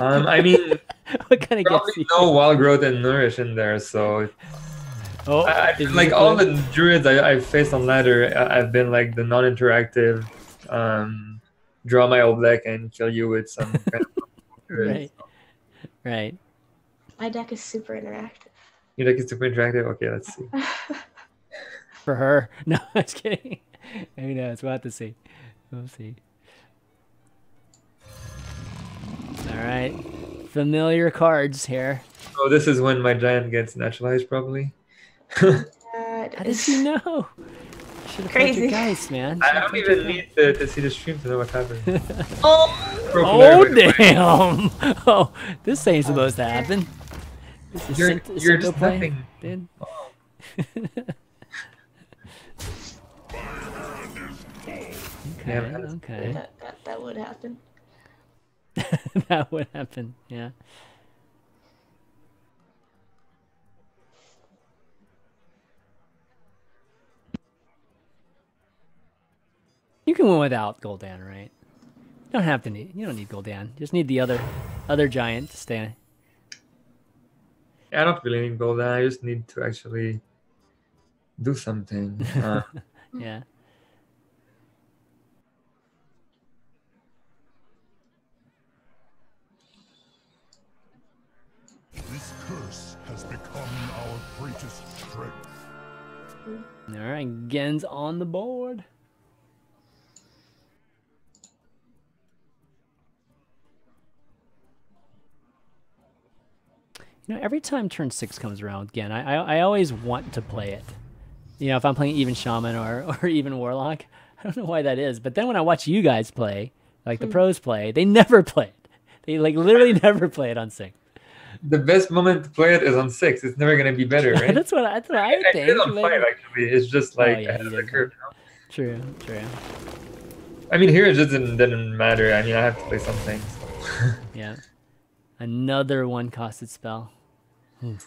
I mean, what kind of probably no Wild Growth and Nourish in there, so. I feel like all the druids I've faced on ladder, I've been like the non-interactive, draw my old deck and kill you with some kind of Right. My deck is super interactive. Your deck is super interactive? Okay, let's see. For her. No, I'm just kidding. Who knows? We'll have to see. We'll see. All right. Familiar cards here. Oh, this is when my giant gets naturalized, probably. How did you know? Should have played your dice, man. I don't even need to see the stream to know what happened. Oh, damn! Oh, this ain't supposed to happen. You're just nothing. Oh. Okay. That would happen. that would happen. Yeah. You can win without Gul'dan, right? You don't have to need. You don't need Gul'dan. You just need the other giant to stay. I don't really need gold. I just need to actually do something. Yeah. This curse has become our greatest strength. All right, Gen's on the board. You know, every time turn 6 comes around again, I always want to play it. You know, if I'm playing even Shaman or even Warlock, I don't know why that is. But then when I watch you guys play, like the pros play, they never play it. They like literally never play it on 6. The best moment to play it is on 6. It's never gonna be better, right? that's what I think. I did it on 5 actually. It's just like yeah, ahead of the curve. You know? True. I mean, here it just didn't matter. I mean, I have to play something. So. Yeah. Another 1-costed spell. I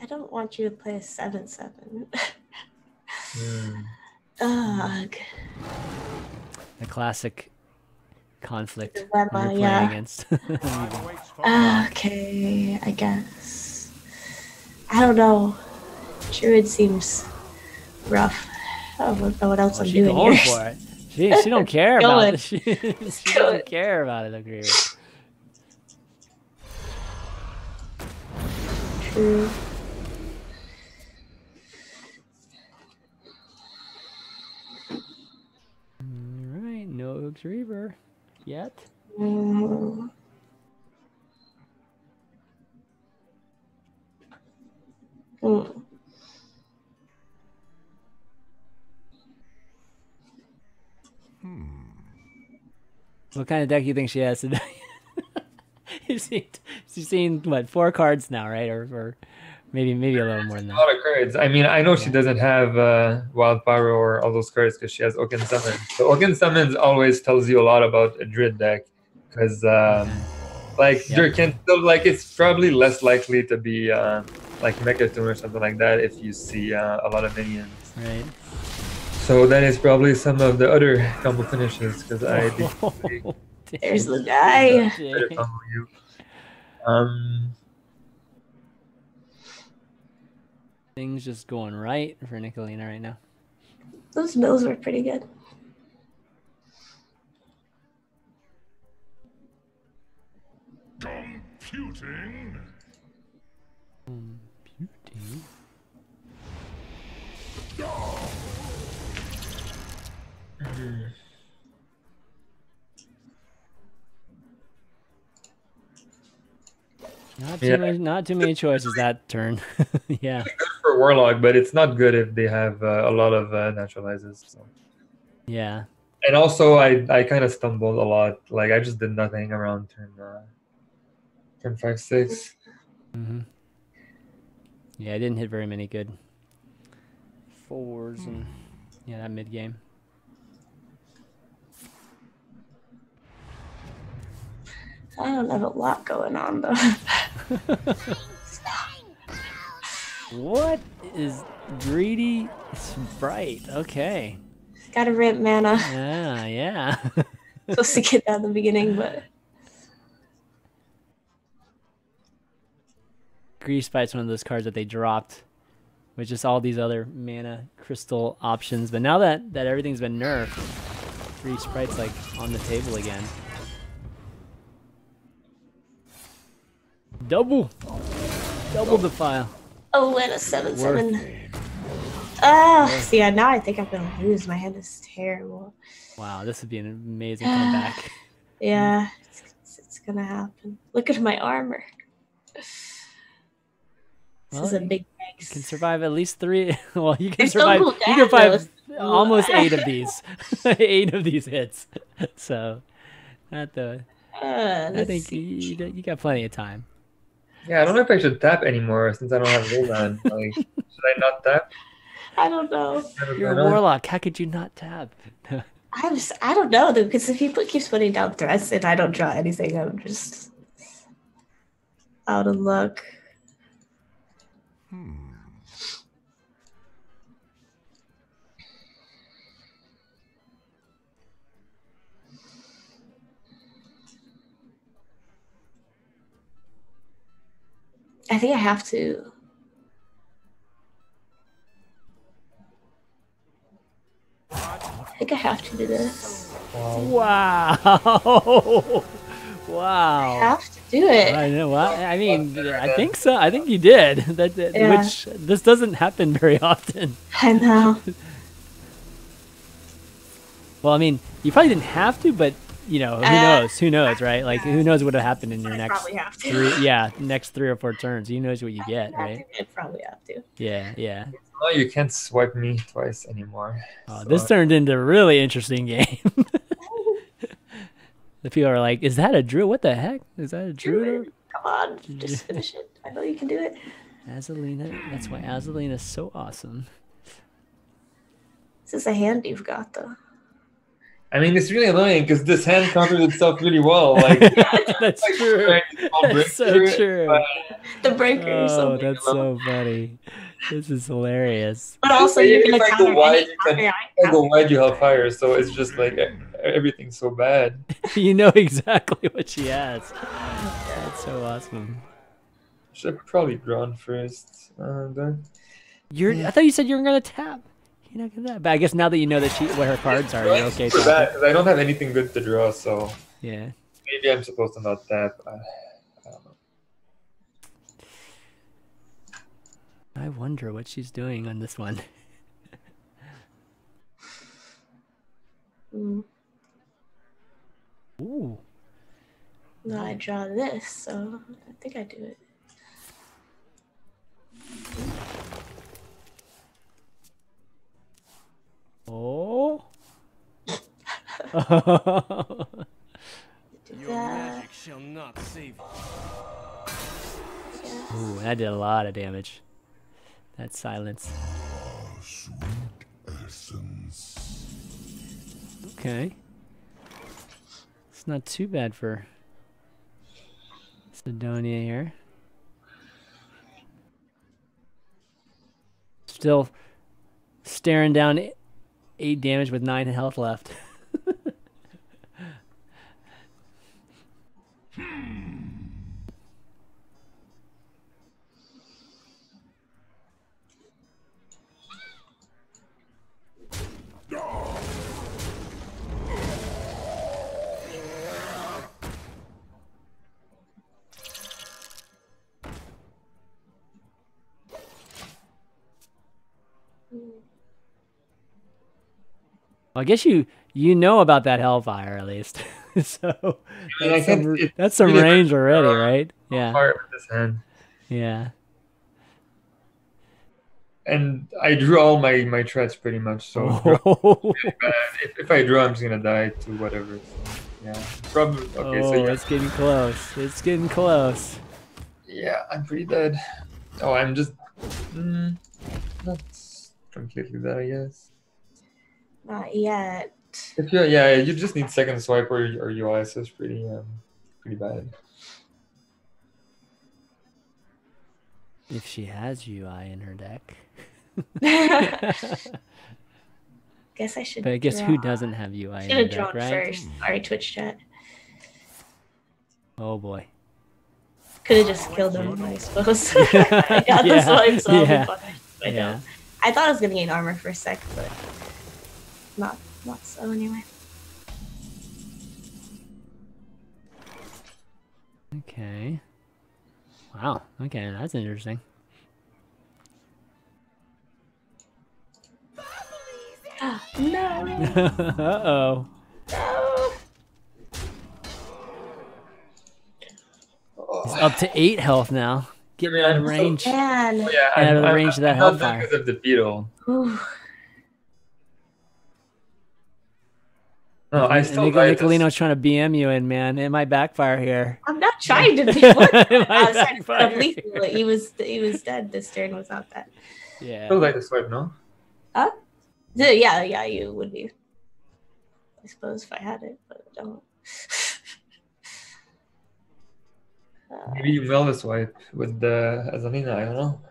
don't want you to play a 7/7. Ugh. A classic conflict Dilemma, when you're playing yeah. against. Okay, I guess. I don't know. Druid seems rough. I don't know what else I'm She's doing going here. for it. She don't care about Going. it. She doesn't care about it. Agree. True. All right, no Oaks Reaver yet. Mm. Mm. What kind of deck do you think she has today? She's seen what, 4 cards now, right? Or maybe a little more than A that. lot of cards. I mean, I know she doesn't have Wild Power or all those cards because she has Oaken Summon. So Oaken Summons always tells you a lot about a Druid deck because like there can still like it's probably less likely to be like Mechatune or something like that if you see a lot of minions. Right. So that is probably some of the other combo finishes because I think There's the guy. better combo you. Things just going right for Nicholena right now. Those mills were pretty good. Computing. Not too many choices that turn. Yeah. Good for Warlock, but it's not good if they have a lot of naturalizes. So. Yeah. And also, I kind of stumbled a lot. Like I just did nothing around turn 5, 6. Mm-hmm. Yeah, I didn't hit very many good 4s and that mid game. I don't have a lot going on though. What is greedy sprite? Okay. Gotta rip mana. Yeah. Supposed to get that at the beginning, but Greedy Sprite's one of those cards that they dropped with just all these other mana crystal options. But now that everything's been nerfed, Greedy Sprite's like on the table again. Double defile. oh, and a 7/7. Ah, see, now I think I'm gonna lose. My hand is terrible. Wow, this would be an amazing comeback. Yeah, it's gonna happen. Look at my armor. This is a big You can survive at least 3. Well, you can It's so survive. cool You can survive though. almost 8 of these. 8 of these hits. So, not the. I think you got plenty of time. Yeah, I don't know if I should tap anymore since I don't have Roland. Like, should I not tap? I don't know. You're a warlock. How could you not tap? I don't know though, because if he keeps putting down threats and I don't draw anything, I'm just out of luck. I think I have to. I think I have to do this. Wow. Wow. I have to do it. I know. Well, I mean, I think so. I think you did. Yeah. Which this doesn't happen very often. I know. Well, I mean, you probably didn't have to, but you know, who knows? Who knows, right? Like, who knows what would have happened in your I next probably have to. next 3 or 4 turns? Who knows what you get, right? I probably have to. Yeah, yeah. Oh, you can't swipe me twice anymore. Oh, so. this turned into a really interesting game. The people are like, "Is that a Drew? What the heck? Is that a Drew?" Come on, just finish it. I know you can do it. Azalina. That's why Azalina's so awesome. This is a hand you've got, though. I mean, it's really annoying because this hand counters itself really well. Like That's like, true. That's so true. The breaker. Oh, that's so funny. This is hilarious. But also, you're gonna if I counter go wide, any counter if I I go wide, you have fire. So it's just like everything's so bad. You know exactly what she has. That's so awesome. Should have probably drawn first. I thought you said you were gonna tap. You're not gonna tap. But I guess now that you know that what her cards are, you're okay. For that, because I don't have anything good to draw, so yeah. maybe I'm supposed to not tap. I don't know. I wonder what she's doing on this one. Ooh. No, I draw this, so I think I do it. Oh. Your magic shall not save you. Ooh, that did a lot of damage. That silence. Sweet essence. Okay. It's not too bad for Cydonia here. Still staring down 8 damage with 9 health left. Well, I guess you know about that Hellfire at least. So that's some range already, right? Yeah. Fire with this hand. Yeah. And I drew all my threats pretty much, so really bad. If I draw, I'm just gonna die to whatever. So, yeah, probably. Okay, so yeah. It's getting close. It's getting close. Yeah, I'm pretty dead. Oh, I'm just not completely dead, I guess. Not yet. If you just need second swipe or UI, so it's pretty bad. If she has UI in her deck. Guess I should. But I guess draw. who doesn't have UI in Should her have deck, drawn right? first. Sorry, Twitch chat. Oh boy. Could have just killed him, I suppose. I got this one, so I'll be fine. Yeah. I thought I was gonna gain armor for a sec, but not so anyway. Okay. Wow. Okay, that's interesting. No. Uh-oh. No. He's up to 8 health now. Getting out of range. Man. Oh, yeah, Out of the range of that Hellfire. Because of the beetle. Ooh. No, I still died. Nicholeno's trying to BM you in, man. It might backfire here. I'm not trying to be. What? It I might was trying to backfire complete here. it. He was dead this turn without that. Yeah. Still died to swipe, no? Huh? Yeah, you would be. I suppose if I had it, but I don't. Maybe you will this swipe with the Azalina, I don't know.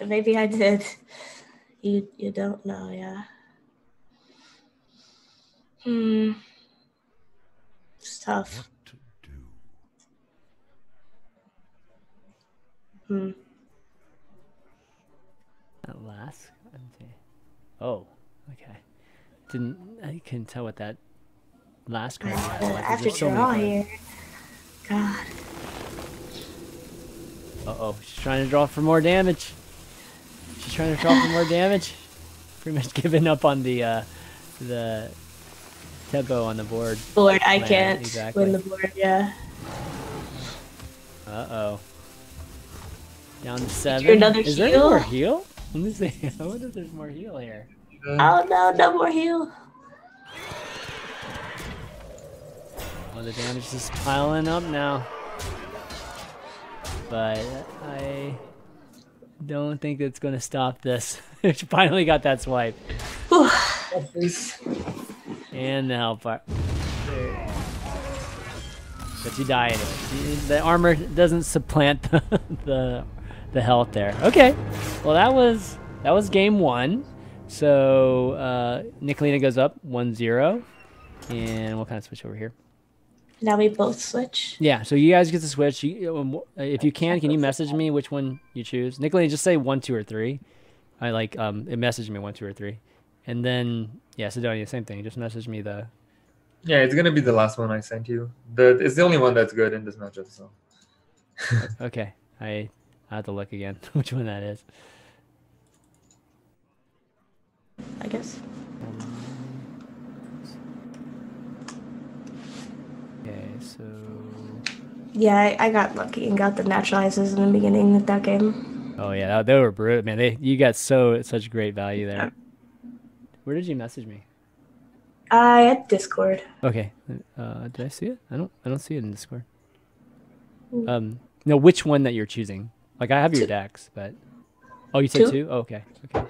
Maybe I did. You don't know, yeah. It's tough. What to do? That last. Oh, okay. I couldn't tell what that last card was. I There's have to so many draw cards. here. God. Uh-oh, she's trying to draw for more damage. She's trying to draw for more damage. Pretty much giving up on the tempo on the board. I can't exactly. win the board, yeah. Uh-oh. Down to 7. Another Is there any heal? more heal? Let me see. I wonder if there's more heal here. Oh no, no more heal. Oh, the damage is piling up now. But I don't think it's going to stop this. She finally got that swipe. And the health bar. But you die anyway. The armor doesn't supplant the health there. Okay. Well, that was game 1. So Nicholena goes up 1-0. And we'll kind of switch over here. Now we both switch. Yeah, so you guys get to switch. If you can you message me which one you choose? Nicholena, just say 1, 2, or 3. I like it messaged me 1, 2, or 3. And then yeah, Cydonia, same thing. Just message me the. Yeah, it's gonna be the last one I sent you. It's the only one that's good in this matchup. So. Okay, I have to look again which one that is. I guess. Okay, so. Yeah, I got lucky and got the naturalizers in the beginning of that game. Oh yeah, they were brutal, man. You got such great value there. Where did you message me? I had Discord. Okay, did I see it? I don't see it in Discord. No, which one that you're choosing? Like I have your decks, but oh, you said 2? Oh, okay. You're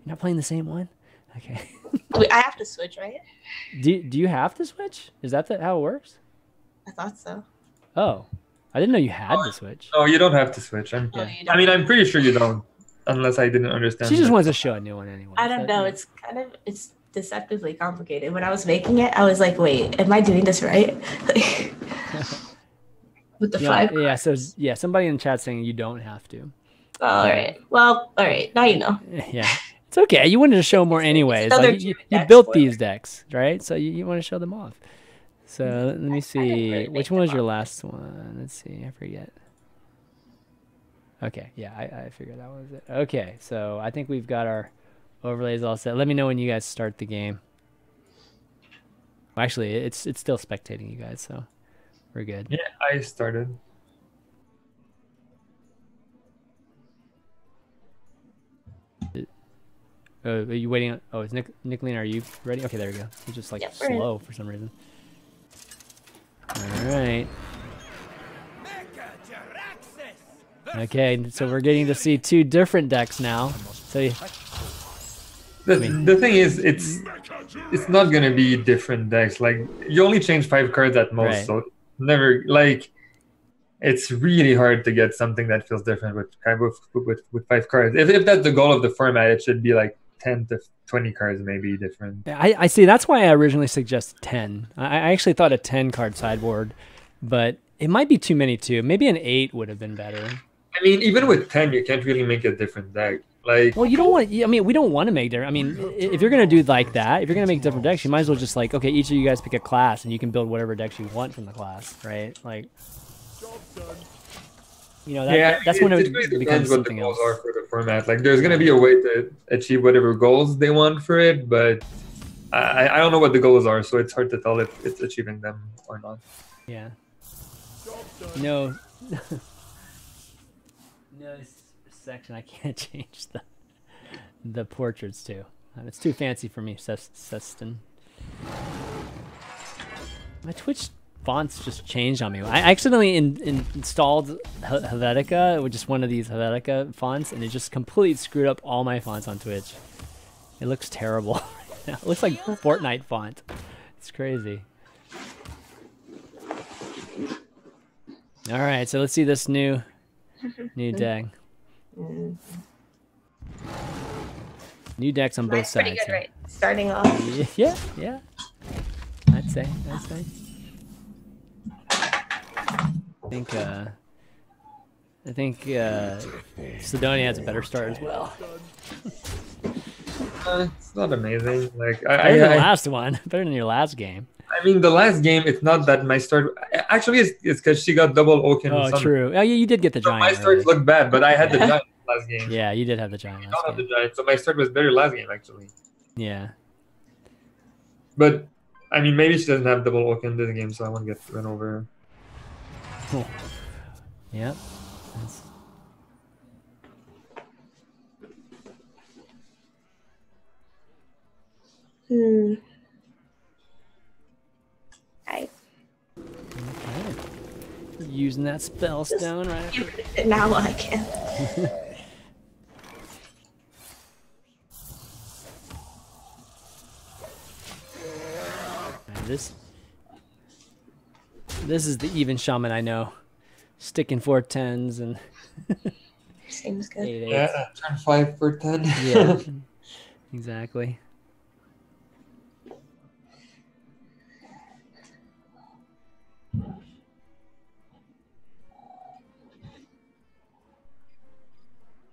not playing the same one. Okay. Wait, I have to switch, right? Do you have to switch? Is that how it works? I thought so. Oh, I didn't know you had to switch. No, you don't have to switch. You I don't. mean, I'm pretty sure you don't, unless I didn't understand. She just that. wants to show a new one anyway. I don't know. It's deceptively complicated. When I was making it, I was like, wait, am I doing this right? With the 5. Yeah, so yeah, somebody in the chat saying you don't have to. Oh, all right. Well, all right. Now you know. Yeah. It's okay. You wanted to show more anyways. Another Like, you decks built for these decks, right? So you want to show them off. So let me see. really Which make one was them your up. last one? Let's see. I forget. Okay. Yeah, I figured that was it. Okay. So I think we've got our overlays all set. Let me know when you guys start the game. Well, actually, it's still spectating you guys, so we're good. Yeah, I started. Are you waiting on? Oh, is Nicholena, are you ready? Okay, there we go. You're just like Yep, we're in. slow for some reason. All right. Okay, so we're getting to see 2 different decks now. So The thing is, it's not gonna be different decks. Like you only change 5 cards at most, Right. so never like. It's really hard to get something that feels different with 5 cards. If that's the goal of the format, it should be like 10 to 20 cards, maybe different. I see. That's why I originally suggested 10. I actually thought a 10 card sideboard, but it might be too many too. Maybe an 8 would have been better. I mean, even with 10, you can't really make a different deck. Like, Well, you don't want. I mean, we don't want to make different. I mean, if you're gonna do like that, if you're gonna make different decks, you might as well just like, okay, each of you guys pick a class, and you can build whatever decks you want from the class, right? Like, you know, that's when it really becomes depends what the something goals else. are for the format. Like, there's gonna be a way to achieve whatever goals they want for it, but I don't know what the goals are, so it's hard to tell if it's achieving them or not. Yeah. No. No section I can't change the portraits to. It's too fancy for me, Seston. My Twitch fonts just changed on me. I accidentally installed Helvetica, which is one of these Helvetica fonts, and it just completely screwed up all my fonts on Twitch. It looks terrible. It looks like Fortnite font. It's crazy. All right, so let's see this new deck. New decks on both Mine's sides. pretty good, so. right? Starting off. Yeah, yeah. I'd say. I think Cydonia has a better start as well. It's not amazing. Like Better than the last one. Better than your last game. I mean, the last game, it's not that my start. Actually, it's because she got double Oaken. Oh, true. Oh, yeah, you did get the so giant. my starts looked bad, but I had the giant last game. Yeah, you did have the giant I last don't have game. the giant, so my start was better last game actually. Yeah. But I mean, maybe she doesn't have double Oaken this game, so I won't get run over. Cool. Yep. That's... I Okay. Using that spell stone right after. now I can. This is the even shaman I know. Sticking 4 10s and Seems good. 8 8s. Yeah, turn 5 for 10. Yeah. Exactly.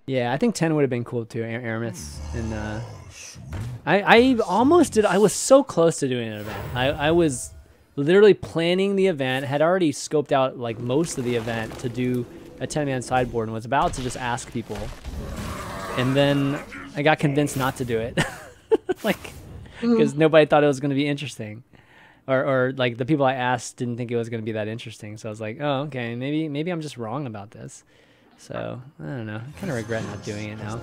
Yeah, I think 10 would have been cool too, Aramis. And I almost did. I was so close to doing an event. I was literally planning the event, had already scoped out like most of the event to do a 10-man sideboard, and was about to just ask people. And then I got convinced not to do it, like because nobody thought it was going to be interesting, or like the people I asked didn't think it was going to be that interesting. So I was like, oh, okay, maybe I'm just wrong about this. So I don't know. I kind of regret not doing it now.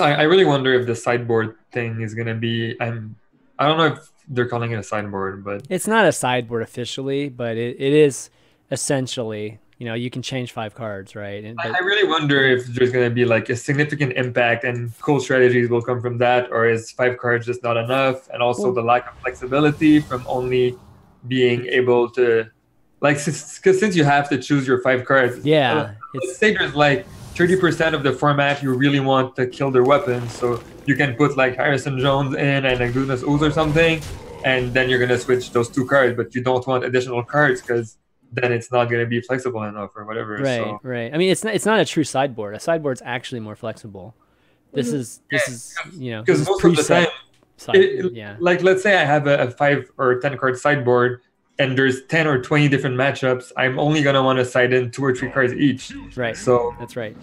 I really wonder if the sideboard thing is gonna be. I don't know if they're calling it a sideboard, but It's not a sideboard officially, but it is essentially. You know, you can change 5 cards, right? And, I really wonder if there's gonna be like a significant impact and cool strategies will come from that, or is 5 cards just not enough? And also the lack of flexibility from only being able to, like, since you have to choose your 5 cards. yeah, Let's say there's like 30% of the format you really want to kill their weapons, so you can put like Harrison Jones in and a Goodness Ooze or something, and then you're gonna switch those 2 cards, but you don't want additional cards because then it's not gonna be flexible enough or whatever. right, So, right. I mean, it's not a true sideboard. A sideboard's actually more flexible. This is you know, because this is most of the preset time, yeah, like let's say I have a 5 or 10 card sideboard, and there's 10 or 20 different matchups. I'm only gonna want to side in 2 or 3 cards each. right. So That's right.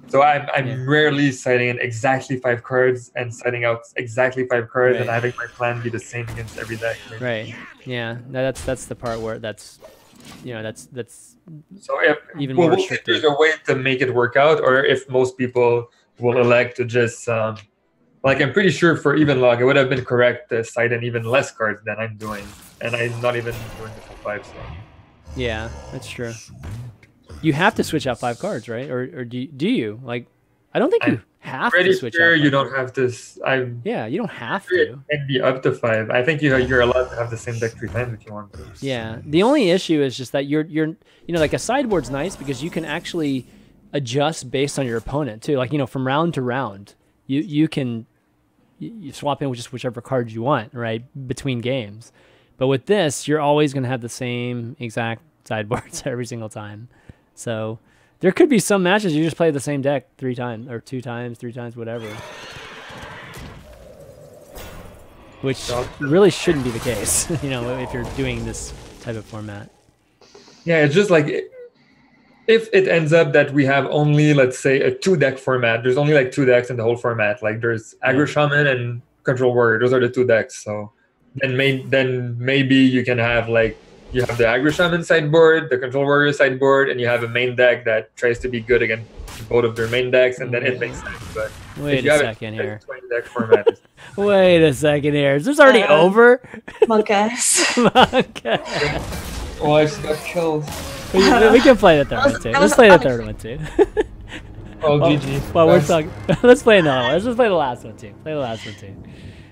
So I'm rarely citing in exactly 5 cards and citing out exactly 5 cards Right. and having my plan be the same against every deck. Right. Yeah. No, that's the part where that's So if even we'll more see if restricted. there's a way to make it work out, or if most people will elect to just like, I'm pretty sure for even log it would have been correct to cite in even less cards than I'm doing, and I'm not even doing the full 5. So Yeah, that's true. You have to switch out 5 cards, right? Or do you? Like, I don't think you have to pretty switch sure out. you 5 don't cards. have to. Yeah, you don't have It to. can be up to 5. I think you're allowed to have the same deck 3 times if you want to. Yeah. The only issue is just that you're you know, like a sideboard's nice because you can actually adjust based on your opponent too. Like, you know, from round to round, you can you swap in with just whichever cards you want, right, between games. But with this, you're always going to have the same exact sideboards every single time. So there could be some matches you just play the same deck 3 times or 2 times, 3 times, whatever. Which really shouldn't be the case, you know, if you're doing this type of format. Yeah, it's just like if it ends up that we have only, let's say, a 2-deck format. There's only like 2 decks in the whole format. Like there's Aggro Shaman and Control Warrior. Those are the 2 decks. So then maybe you can have like, you have the Aggro Shaman sideboard, the Control Warrior sideboard, and you have a main deck that tries to be good against both of their main decks, and then it makes sense. But Wait if you a have second here. 20-deck format, Wait a second here. Is this already over? Monk ass. Okay. oh, I just got killed. We can play the third one too. Let's play the third one too. Oh, Well, GG. well, we're Nice. talking. Let's play another one. Let's just play the last one too. Play the last one too.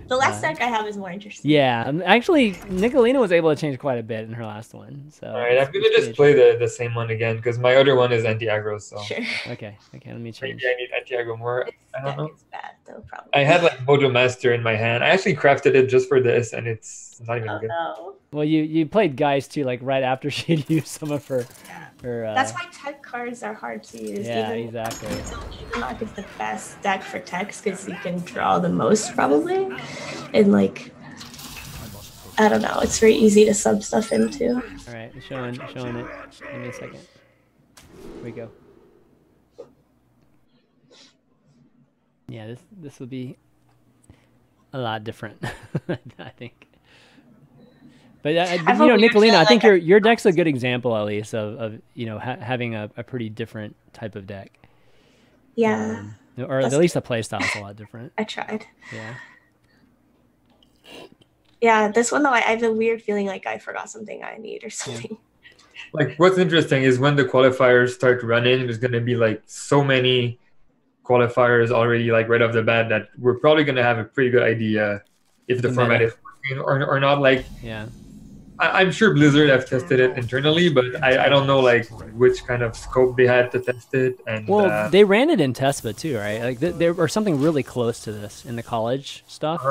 The last deck I have is more interesting. Yeah, actually, Nicholena was able to change quite a bit in her last one. So. All right, I'm gonna just play the same one again because my other one is anti-aggro. So Sure. Okay, let me change. maybe I need anti-aggro more. I don't know. It's bad though, probably. I had like Mojo Master in my hand. I actually crafted it just for this, and it's not even good. No. Well, you played Geist too, like right after she'd used some of her. That's why tech cards are hard to use. Yeah, Even exactly. Dreamhack is the best deck for techs because you can draw the most probably, and like I don't know, it's very easy to sub stuff into. All right, showing it. Give me a second. Here we go. Yeah, this will be a lot different, I think. But Nicholena, I think your deck's a good example, at least, of having a pretty different type of deck. Yeah. Or at least the play style is a lot different. I tried. Yeah. Yeah, this one though, I have a weird feeling like I forgot something I need or something. Like what's interesting is when the qualifiers start running, there's gonna be like so many qualifiers already like right off the bat that we're probably gonna have a pretty good idea if the format is working or not. Like yeah. I'm sure Blizzard have tested it internally, but I don't know like which kind of scope they had to test it. And well, they ran it in TESPA too, right? Like there or something really close to this in the college stuff.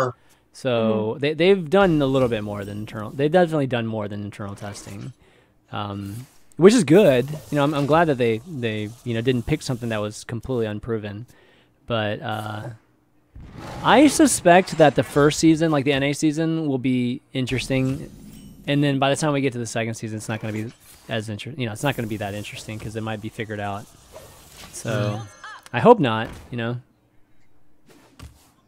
So they've done a little bit more than internal. They've definitely done more than internal testing, which is good. I'm glad that they didn't pick something that was completely unproven. But I suspect that the first season, like the NA season, will be interesting. And then by the time we get to the second season, it's not going to be as interesting. It's not going to be that interesting because it might be figured out. So I hope not.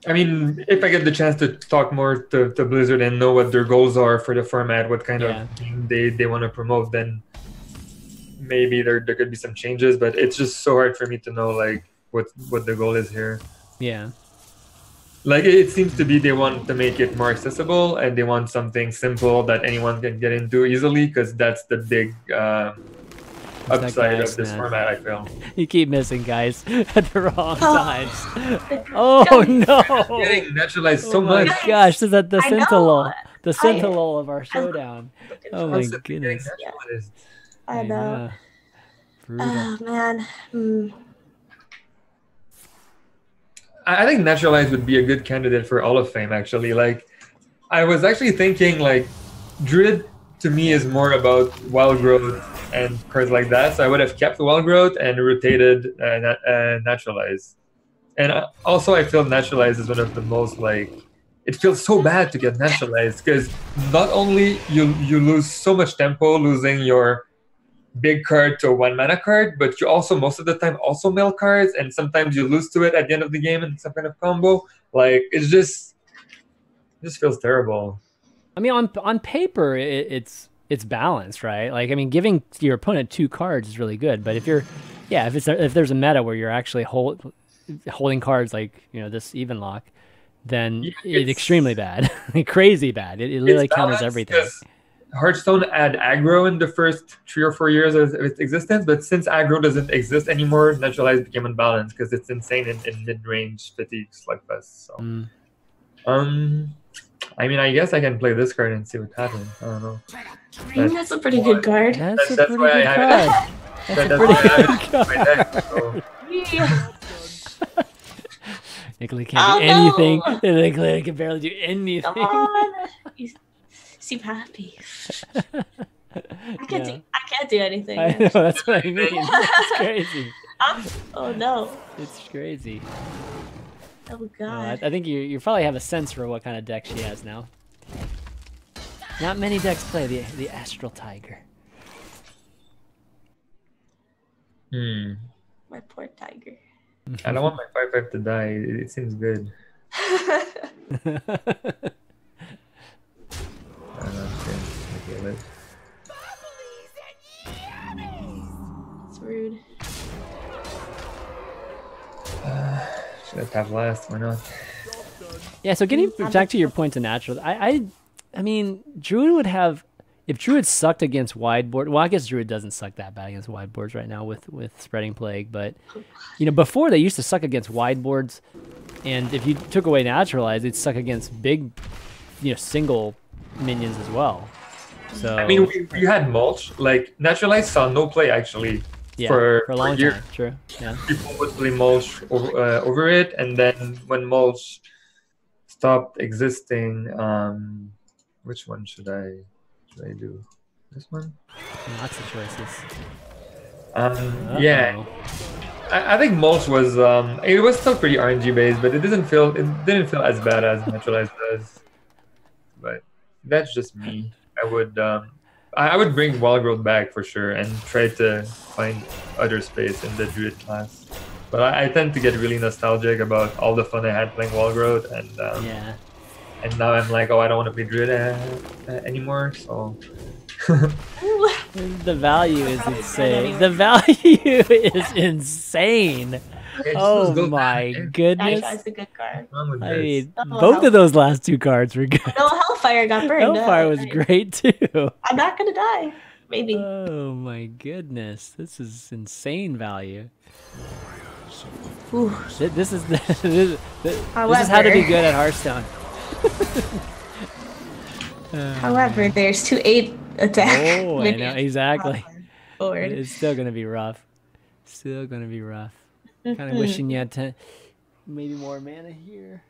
I mean, if I get the chance to talk more to Blizzard and know what their goals are for the format, what kind of game they want to promote, then maybe there could be some changes. But it's just so hard for me to know like what the goal is here. Yeah. Like it seems to be they want to make it more accessible and they want something simple that anyone can get into easily because that's the big upside of this format, I feel. You keep missing guys at the wrong times. Oh no! I'm getting naturalized so much. Oh my gosh, is that the Sentinel of our showdown? Oh my goodness! I know. Oh man. I think naturalized would be a good candidate for Hall of Fame. Actually, like I was actually thinking, like Druid to me is more about wild growth and cards like that. So I would have kept wild growth and rotated naturalized. And also, I feel naturalized is one of the most like. It feels so bad to get naturalized because not only you lose so much tempo losing your big card to a 1-mana card, but you also most of the time also mill cards, and sometimes you lose to it at the end of the game in some kind of combo. Like it just feels terrible. I mean, on paper, it's balanced, right? Like, I mean, giving your opponent 2 cards is really good, but if there's a meta where you're actually holding cards like this even lock, then it's extremely bad, crazy bad. It literally counters everything. Hearthstone had aggro in the first 3 or 4 years of its existence, but since aggro doesn't exist anymore, naturalized became unbalanced because it's insane in mid-range fatigue slugfest. So, I mean, I guess I can play this card and see what happens. I don't know. That's a pretty good card. That's a pretty good card. That's a pretty good card. Nicholena can't do anything. Nicholena can barely do anything. Come on. You seem happy. I can't do anything. I know, that's what I mean. It's crazy. Oh no. It's crazy. Oh god. I think you probably have a sense for what kind of deck she has now. Not many decks play the Astral Tiger. My poor tiger. I don't want my 5/5 to die. It seems good. I don't know. Okay, let's. It's rude. Should have tapped last. Why not? Yeah. So getting back to your point to natural, I mean, Druid would have if Druid sucked against wide board, well, I guess Druid doesn't suck that bad against wide boards right now with Spreading Plague, but you know, before they used to suck against wide boards, and if you took away Naturalize, they'd suck against big, you know, single minions as well. So I mean, we had Mulch. Like Naturalize saw no play actually for a long years. time. True. Yeah. People would play Mulch over it, and then when Mulch stopped existing, which one should I do? This one? Lots of choices. Yeah, I think Mulch was it was still pretty RNG based, but it didn't feel as bad as Naturalize does. But that's just me. I would bring Wild Growth back for sure and try to find other space in the Druid class. But I tend to get really nostalgic about all the fun I had playing Wild Growth, and Yeah. and now I'm like, oh, I don't want to play Druid anymore. So The value is insane. The value is insane. yeah, Oh just my go back, goodness. That's a good card. man. Wrong with I this? mean, Oh, both of those last two cards were good. No, Hellfire got burned. Hellfire was great too. I'm not gonna die. Maybe. Oh my goodness. This is insane value. Ooh. This is this is how to be good at Hearthstone. However, there's 2/8 attack. Oh, I know, exactly. Forward. It's still gonna be rough. Still gonna be rough. Kind of wishing you had maybe more mana here.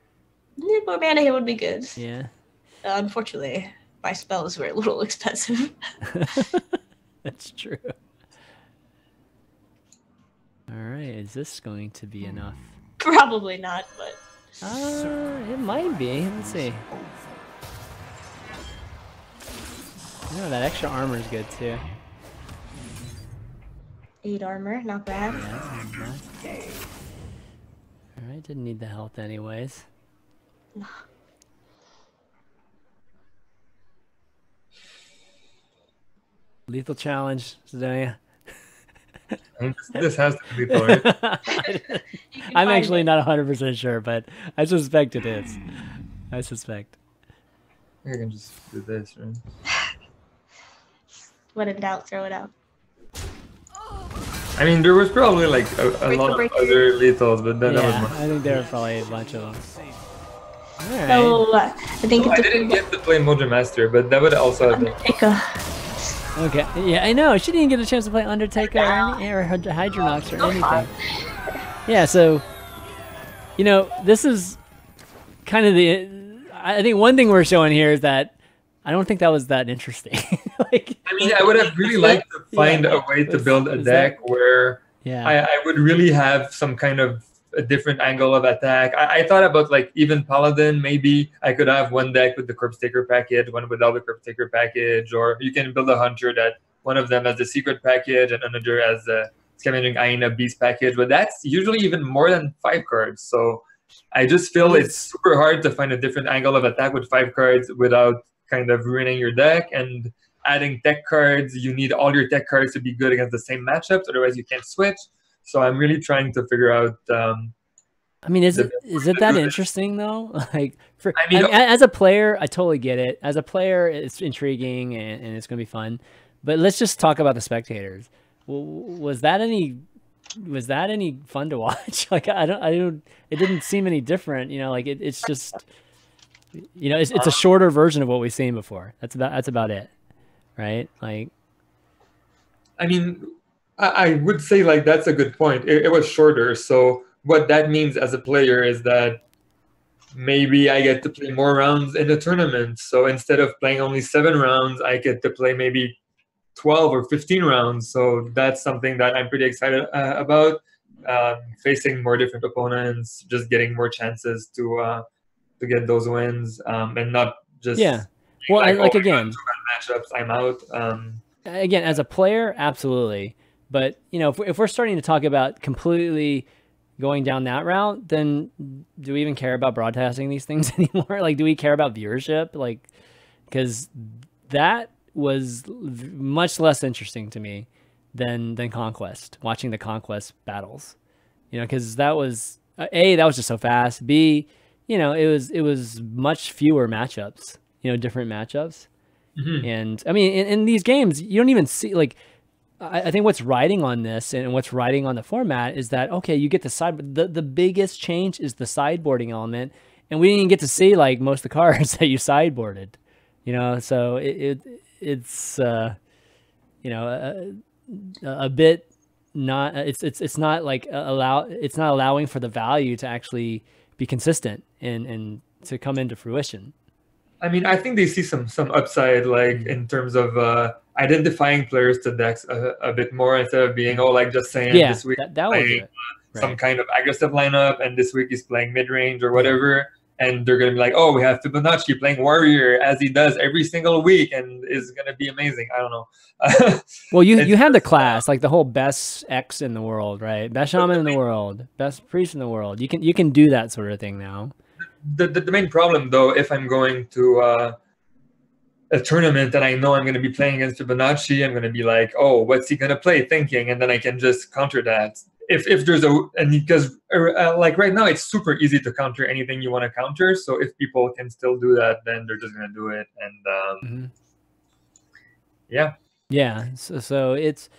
More mana here would be good. Yeah. Unfortunately, my spells were a little expensive. That's true. All right, is this going to be enough? Probably not, but It might be. Let's see. No, that extra armor is good too. 8 armor, not bad. Yeah, that's not bad. All right, didn't need the health anyways. Lethal challenge, Cydonia. This has to be lethal, right? I'm actually not 100% sure, but I suspect it is. I suspect. I can just do this, right? When in doubt, throw it out. I mean, there was probably like a lot of breaker. other lethals, but then that was Yeah, more. I think there were probably a bunch of them. All right. So I think I didn't get to play Mojo Master, but that would also have been. Undertaker. Okay. Yeah, I know. She didn't get a chance to play Undertaker or Hydronox or anything. Yeah, so, you know, this is kind of I think one thing we're showing here is that I don't think that was that interesting. Like, I mean, I would have really liked to find a way to build a deck where yeah. I would really have some kind of a different angle of attack. I thought about like even Paladin, maybe I could have one deck with the Corpse Taker package, one without the Corpse Taker package, or you can build a Hunter that one of them has the secret package and another as a Scavenging Hyena Beast package, but that's usually even more than 5 cards. So I just feel it's super hard to find a different angle of attack with 5 cards without kind of ruining your deck. And adding tech cards, you need all your tech cards to be good against the same matchups, otherwise you can't switch. So I'm really trying to figure out. I mean, is it that interesting though? Like, I mean, as a player, I totally get it. As a player, it's intriguing and it's gonna be fun. But let's just talk about the spectators. Was that any fun to watch? Like, I don't. It didn't seem any different. You know, like it's just, you know, it's a shorter version of what we've seen before. That's about it, right? Like, I mean, I would say like that's a good point. It was shorter, so what that means as a player is that maybe I get to play more rounds in the tournament. So instead of playing only 7 rounds, I get to play maybe 12 or 15 rounds. So that's something that I'm pretty excited about. Facing more different opponents, just getting more chances to get those wins, and not just Well, like oh, again, matchups, I'm out. Again, as a player, absolutely. But you know, if we're starting to talk about completely going down that route, then do we even care about broadcasting these things anymore? Like, do we care about viewership? Like, because that was much less interesting to me than Conquest, watching the Conquest battles. You know, because that was A, that was just so fast. B, you know, it was much fewer matchups, you know, different matchups. And I mean, in these games, you don't even see like. I think what's riding on this and what's riding on the format is that, okay, you get the side. The biggest change is the sideboarding element, and we didn't even get to see like most of the cards that you sideboarded, you know. So it's you know a bit not it's not like it's not allowing for the value to actually be consistent and to come into fruition. I mean, I think they see some upside, like in terms of identifying players to decks a bit more instead of being like just saying this week that will do playing it. some kind of aggressive lineup, and this week he's playing mid range or whatever, and they're gonna be like, oh, we have Fibonacci playing Warrior as he does every single week, and is gonna be amazing. I don't know. Well, you have the class, like the whole best X in the world, right? Best shaman in the world, best priest in the world. You can do that sort of thing now. The main problem, though, if I'm going to a tournament and I know I'm going to be playing against Fibonacci, I'm going to be like, oh, what's he going to play? Thinking, and then I can just counter that. If there's because like right now, it's super easy to counter anything you want to counter. So if people can still do that, then they're just going to do it. And yeah. So it's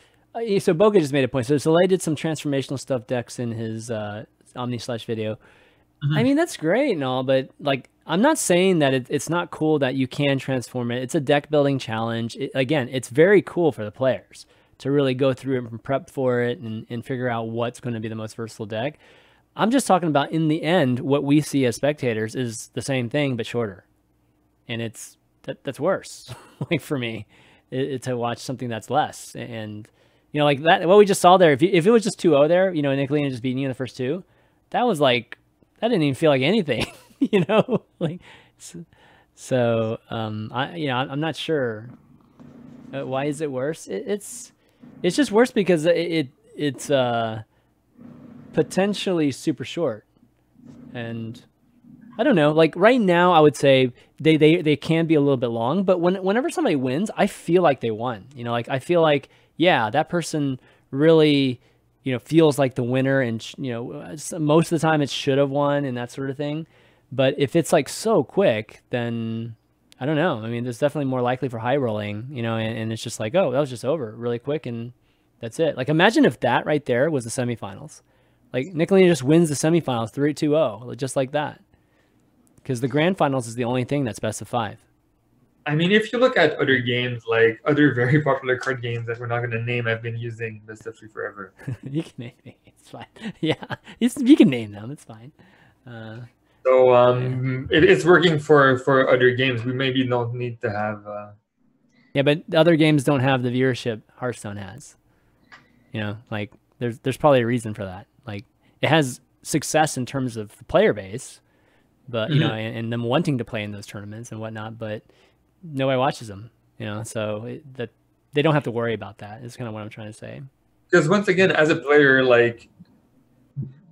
so Boga just made a point. So Soleil did some transformational stuff decks in his Omni/Slash video. I mean, that's great and all, but like, I'm not saying that it's not cool that you can transform it. It's a deck building challenge. Again, it's very cool for the players to really go through it and prep for it and figure out what's going to be the most versatile deck. I'm just talking about in the end, what we see as spectators is the same thing, but shorter. And that's worse, like for me, to watch something that's less. And, you know, like that, what we just saw there, if it was just 2-0 there, you know, Nicholena just beating you in the first two, that was like, that didn't even feel like anything, you know, like, so, I'm not sure. Why is it worse? It's just worse because it's potentially super short. And I don't know, like right now I would say they can be a little bit long, but whenever somebody wins, I feel like they won, you know, like I feel like, yeah, that person really, you know, feels like the winner, and you know, most of the time it should have won and that sort of thing. But if it's like so quick, then I don't know. I mean, there's definitely more likely for high rolling, you know, and it's just like, oh, that was just over really quick and that's it. Like imagine if that right there was the semifinals. Like Nicholena just wins the semifinals 3-2-0, just like that. Because the grand finals is the only thing that's best of 5. I mean, if you look at other games, like other very popular card games that we're not going to name, I've been using Best of 3 forever. You can name me. It's fine. Yeah, you can name them. It's fine. It's working for other games. We maybe don't need to have. Yeah, but other games don't have the viewership Hearthstone has. You know, like there's probably a reason for that. Like it has success in terms of the player base, but you know, and them wanting to play in those tournaments and whatnot, but nobody watches them, you know, so that they don't have to worry about that is kind of what I'm trying to say. Because once again, as a player, like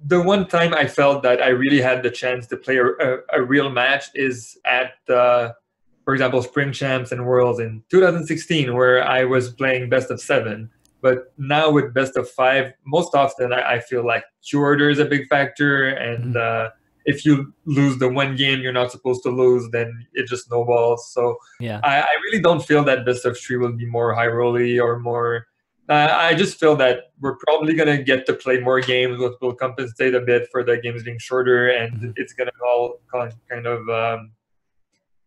the one time I felt that I really had the chance to play a real match is at, for example, Spring Champs and Worlds in 2016, where I was playing best of 7. But now with best of 5, most often I feel like queue order is a big factor, and if you lose the one game you're not supposed to lose, then it just snowballs. So yeah, I really don't feel that best of 3 will be more high rolly or more. I just feel that we're probably gonna get to play more games, which will compensate a bit for the games being shorter, and it's gonna all kind of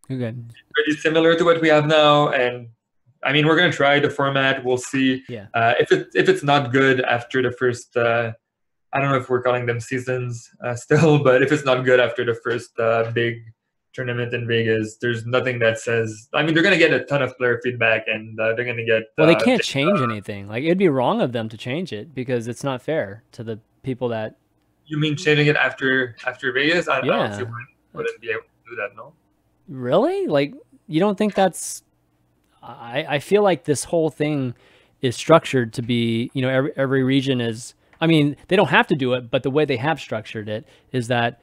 pretty similar to what we have now. And I mean, we're gonna try the format. We'll see. Yeah. If it's not good after the first. I don't know if we're calling them seasons still, but if it's not good after the first big tournament in Vegas, there's nothing that says. I mean, they're gonna get a ton of player feedback, and they're gonna get. Well, they can't change anything. Like it'd be wrong of them to change it because it's not fair to the people that. You mean changing it after Vegas? I don't see why they wouldn't be able to do that. No. Really? Like you don't think that's? I feel like this whole thing is structured to be. You know, every region is. I mean, they don't have to do it, but the way they have structured it is that,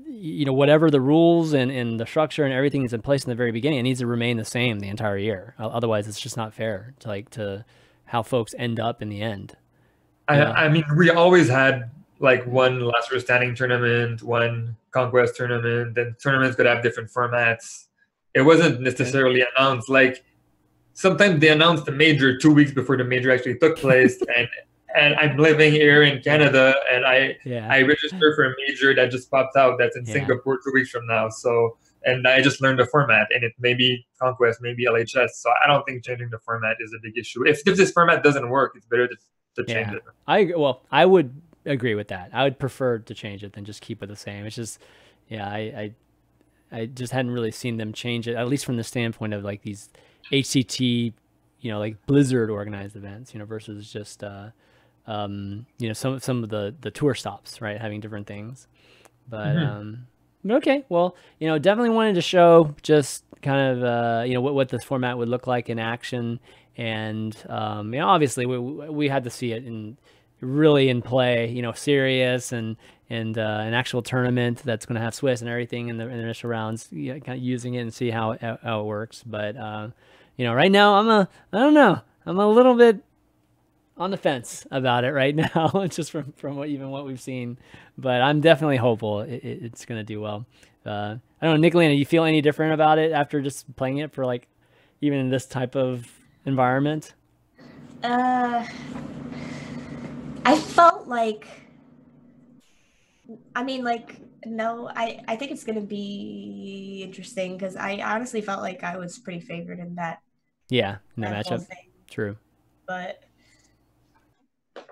you know, whatever the rules and the structure and everything is in place in the very beginning, it needs to remain the same the entire year. Otherwise, it's just not fair to how folks end up in the end. I mean, we always had like one last year standing tournament, one conquest tournament, and tournaments could have different formats. It wasn't necessarily announced. Like sometimes they announce the major 2 weeks before the major actually took place, and I'm living here in Canada, and I registered for a major that just popped out that's in Singapore 2 weeks from now. So, and I just learned the format, and it may be Conquest, maybe LHS. So I don't think changing the format is a big issue. If this format doesn't work, it's better to change it. I would agree with that. I would prefer to change it than just keep it the same. It's just, I just hadn't really seen them change it, at least from the standpoint of like these HCT, like Blizzard organized events, versus just, some of the tour stops, right, having different things. But okay, well, definitely wanted to show just kind of what this format would look like in action, and obviously we had to see it really in play, serious and an actual tournament that's going to have Swiss and everything in the initial rounds, kind of using it and see how it works. But right now I'm a little bit on the fence about it right now, just from what we've seen. But I'm definitely hopeful it's going to do well. I don't know, Nicholena, you feel any different about it after just playing it for like even in this type of environment? I felt like, no, I think it's going to be interesting because I honestly felt like I was pretty favored in that. Yeah, in that matchup. True. But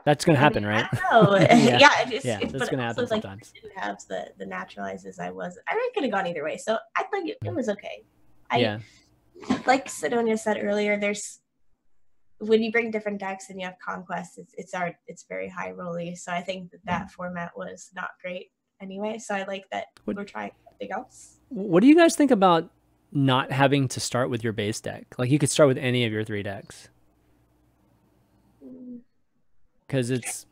that's going to happen, right? I don't know. That's going to happen sometimes. I didn't have the naturalizes. I really could have gone either way. So I think it was okay. Like Cydonia said earlier, when you bring different decks and you have Conquest, it's very high rolly. So I think that format was not great anyway. So I like that we're trying something else. What do you guys think about not having to start with your base deck? Like you could start with any of your 3 decks. Because it's,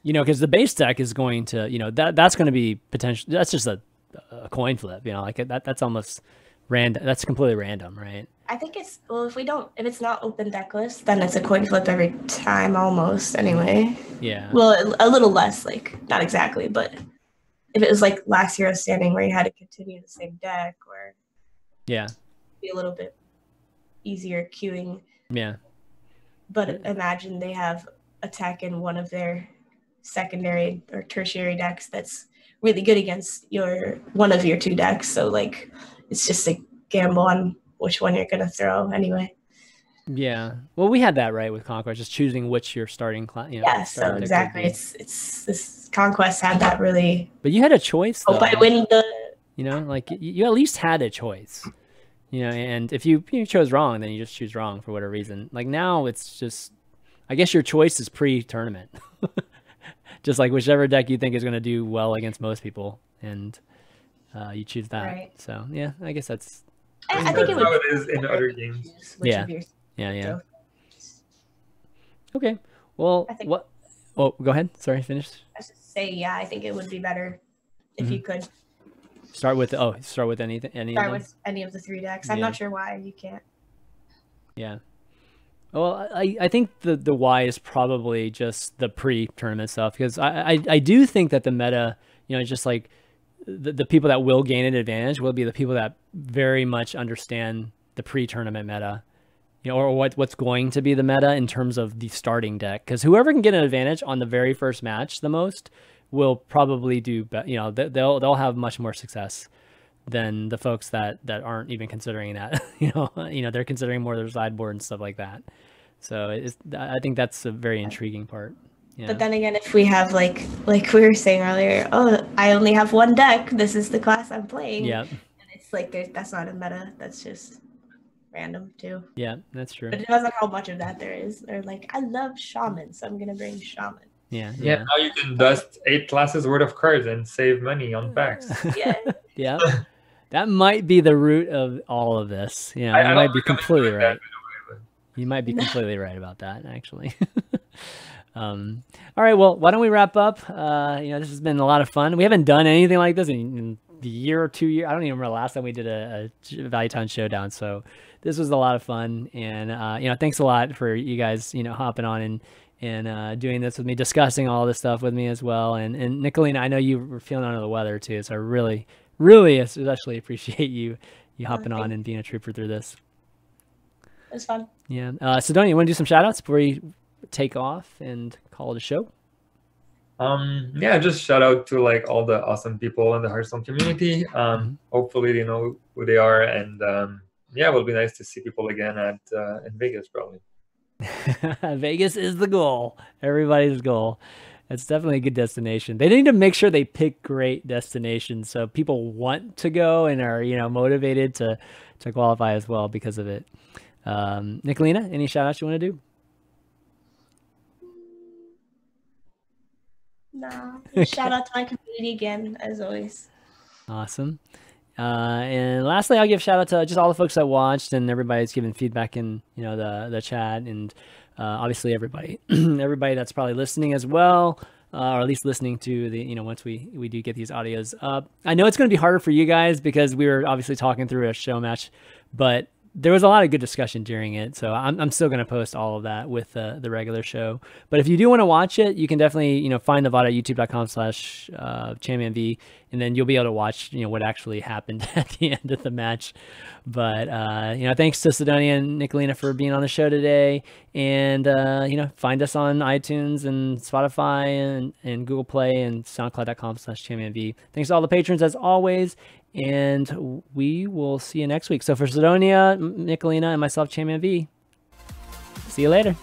because the base deck is going to, that's going to be potential. That's just a coin flip, like that's almost random. That's completely random, right? I think if it's not open deck list, then it's a coin flip every time almost anyway. Yeah. Well, a little less, like not exactly, but if it was like last year's standing where you had to continue the same deck or be a little bit easier queuing. Yeah. But imagine they have attack in one of their secondary or tertiary decks that's really good against one of your 2 decks. So like it's just a gamble on which one you're going to throw anyway. Yeah. Well, we had that right with Conquest, just choosing which your starting class. So exactly. It's this Conquest had that really. But you had a choice. Hope I win the. Like you at least had a choice. And if you chose wrong, then you just choose wrong for whatever reason. Like now, it's just, I guess your choice is pre-tournament. Just like whichever deck you think is going to do well against most people, and you choose that. Right. So yeah, I guess that's. I think how it is in other games. Yeah. Okay. Well, what? Oh, go ahead. Sorry, finish. I was just say, I think it would be better if you could start with anything. Start with any of the 3 decks. I'm not sure why you can't. Yeah. Well, I think the why is probably just the pre-tournament stuff, because I do think that the meta, just like the people that will gain an advantage will be the people that very much understand the pre-tournament meta, or what's going to be the meta in terms of the starting deck. Because whoever can get an advantage on the very first match the most will probably do better. They'll have much more success than the folks that aren't even considering that. They're considering more their sideboard and stuff like that. So I think that's a very intriguing part. Yeah. But then again, if we have like we were saying earlier, I only have 1 deck. This is the class I'm playing. Yeah. And it's like that's not a meta. That's just random too. Yeah, that's true. But it depends on how much of that there is. They're like, I love Shaman, so I'm gonna bring Shaman. Yeah. Now you can dust 8 classes worth of cards and save money on packs. Yeah. That might be the root of all of this. You might be completely right. You might be completely right about that, actually. All right, well, why don't we wrap up? This has been a lot of fun. We haven't done anything like this in the year or 2 years. I don't even remember the last time we did a Value Town Showdown. So this was a lot of fun. And, thanks a lot for you guys, hopping on and doing this with me, discussing all this stuff with me as well. And Nicholena, I know you were feeling under the weather too. So I really especially appreciate you you hopping on and being a trooper through this. It was fun. Yeah. Cydonia, you want to do some shout outs before you take off and call it a show? Yeah, just shout out to like all the awesome people in the Hearthstone community. Hopefully they know who they are, and yeah, it will be nice to see people again at in Vegas probably. Vegas is the goal. Everybody's goal. It's definitely a good destination. They need to make sure they pick great destinations so people want to go and are, you know, motivated to qualify as well because of it. Nicholena, any shout outs you want to do? No. Shout out to my community again, as always. Awesome. And lastly, I'll give shout out to just all the folks that watched and everybody's giving feedback in, you know, the chat, and obviously everybody everybody that's probably listening as well, or at least listening to the, you know, once we do get these audios up. I know it's going to be harder for you guys because we were obviously talking through a show match, but there was a lot of good discussion during it, so I'm still going to post all of that with the regular show. But if you do want to watch it, you can definitely, you know, find the VOD at youtube.com/ChanmanV, and then you'll be able to watch, you know, what actually happened at the end of the match. But you know, thanks to Cydonia and Nicholena for being on the show today, and you know, find us on iTunes and Spotify and Google Play and SoundCloud.com/ChanmanV. Thanks to all the patrons as always. And we will see you next week. So for Cydonia, Nicholena, and myself, ChanmanV, see you later.